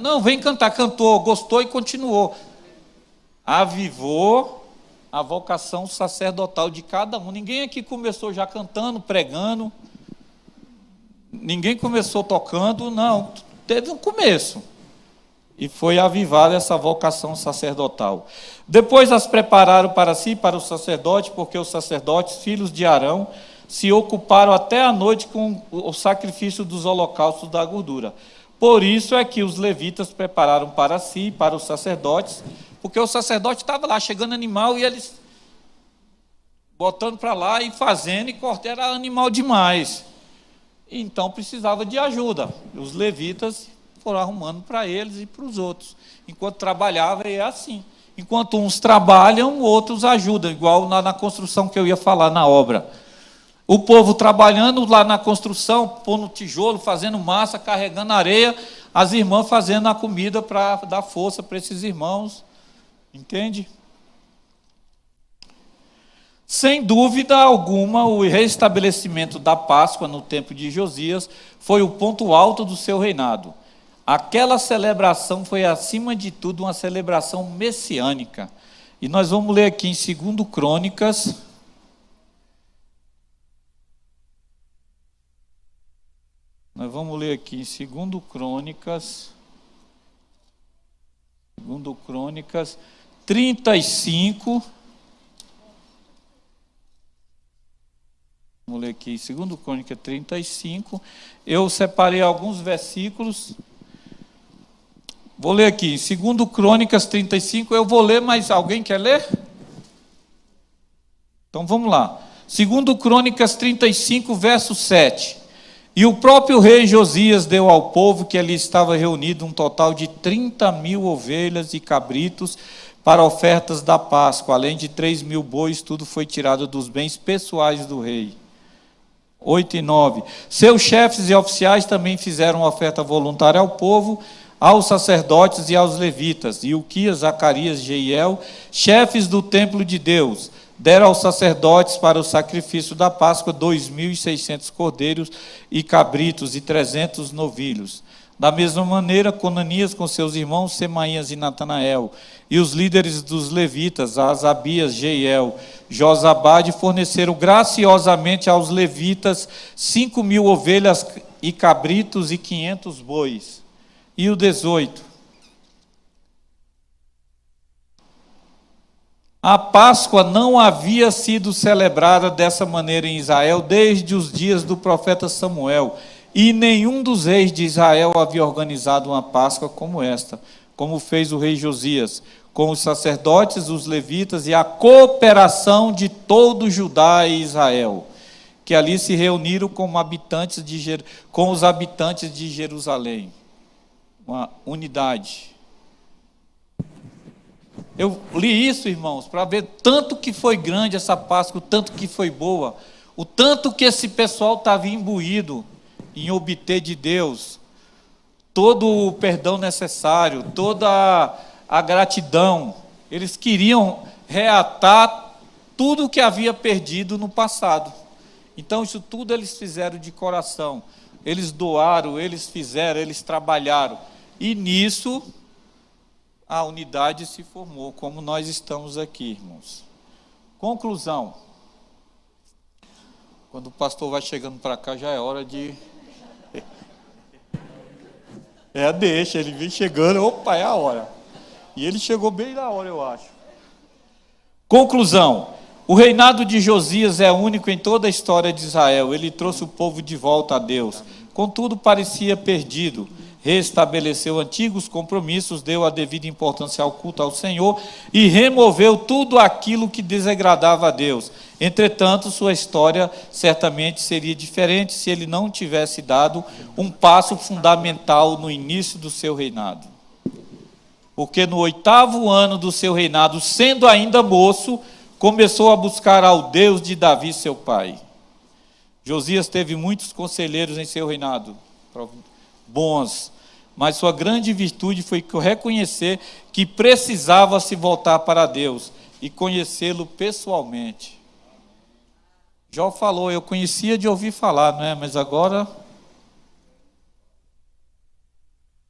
Não, vem cantar. Cantou, gostou e continuou. Avivou a vocação sacerdotal de cada um. Ninguém aqui começou já cantando, pregando. Ninguém começou tocando, não. Teve um começo. E foi avivada essa vocação sacerdotal. Depois as prepararam para si, para o sacerdote, porque os sacerdotes, filhos de Arão, se ocuparam até a noite com o sacrifício dos holocaustos da gordura. Por isso é que os levitas prepararam para si, para os sacerdotes, porque o sacerdote estava lá, chegando animal, e eles botando para lá e fazendo, e cortando, era animal demais. Então precisava de ajuda. Os levitas foram arrumando para eles e para os outros. Enquanto trabalhava, é assim. Enquanto uns trabalham, outros ajudam, igual na construção que eu ia falar na obra. O povo trabalhando lá na construção, pondo tijolo, fazendo massa, carregando areia, as irmãs fazendo a comida para dar força para esses irmãos. Entende? Sem dúvida alguma, o restabelecimento da Páscoa no tempo de Josias foi o ponto alto do seu reinado. Aquela celebração foi, acima de tudo, uma celebração messiânica. E nós vamos ler aqui em 2 Crônicas. Nós vamos ler aqui em 2 Crônicas. 2 Crônicas 35. Vamos ler aqui em 2 Crônicas 35. Eu separei alguns versículos. Vou ler aqui, em 2 Crônicas 35, eu vou ler, mas alguém quer ler? Então vamos lá. 2 Crônicas 35, verso 7. E o próprio rei Josias deu ao povo que ali estava reunido um total de 30.000 ovelhas e cabritos para ofertas da Páscoa, além de 3.000 bois, tudo foi tirado dos bens pessoais do rei. 8 e 9. Seus chefes e oficiais também fizeram oferta voluntária ao povo, aos sacerdotes e aos levitas, e Ilquias, Zacarias e Jeiel, chefes do templo de Deus, deram aos sacerdotes para o sacrifício da Páscoa 2.600 cordeiros e cabritos e 300 novilhos. Da mesma maneira, Conanias com seus irmãos Semaías e Natanael, e os líderes dos levitas, Asabias, Jeiel, Josabade, forneceram graciosamente aos levitas 5.000 ovelhas e cabritos e 500 bois. E o 18. A Páscoa não havia sido celebrada dessa maneira em Israel desde os dias do profeta Samuel, e nenhum dos reis de Israel havia organizado uma Páscoa como esta, como fez o rei Josias, com os sacerdotes, os levitas e a cooperação de todo Judá e Israel, que ali se reuniram com os habitantes de Jerusalém. Uma unidade. Eu li isso, irmãos, para ver tanto que foi grande essa Páscoa, o tanto que foi boa, o tanto que esse pessoal estava imbuído em obter de Deus todo o perdão necessário, toda a gratidão. Eles queriam reatar tudo o que havia perdido no passado. Então, isso tudo eles fizeram de coração. Eles doaram, eles fizeram, eles trabalharam. E nisso, a unidade se formou, como nós estamos aqui, irmãos. Conclusão. Quando o pastor vai chegando para cá, já é hora de... deixa, ele vem chegando, opa, é a hora. E ele chegou bem na hora, eu acho. Conclusão. O reinado de Josias é único em toda a história de Israel. Ele trouxe o povo de volta a Deus. Contudo, parecia perdido. Restabeleceu antigos compromissos, deu a devida importância ao culto ao Senhor e removeu tudo aquilo que desagradava a Deus. Entretanto, sua história certamente seria diferente se ele não tivesse dado um passo fundamental no início do seu reinado. Porque no 8º ano do seu reinado, sendo ainda moço, começou a buscar ao Deus de Davi, seu pai. Josias teve muitos conselheiros em seu reinado, bons, mas sua grande virtude foi reconhecer que precisava se voltar para Deus e conhecê-lo pessoalmente. Jó falou, eu conhecia de ouvir falar, não é? Mas agora...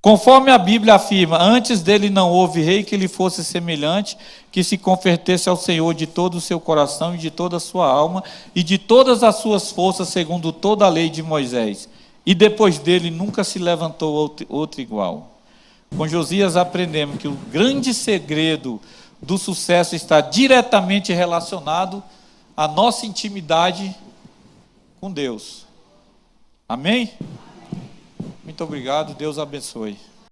Conforme a Bíblia afirma, antes dele não houve rei que lhe fosse semelhante, que se convertesse ao Senhor de todo o seu coração e de toda a sua alma e de todas as suas forças, segundo toda a lei de Moisés. E depois dele nunca se levantou outro igual. Com Josias aprendemos que o grande segredo do sucesso está diretamente relacionado à nossa intimidade com Deus. Amém? Muito obrigado, Deus abençoe.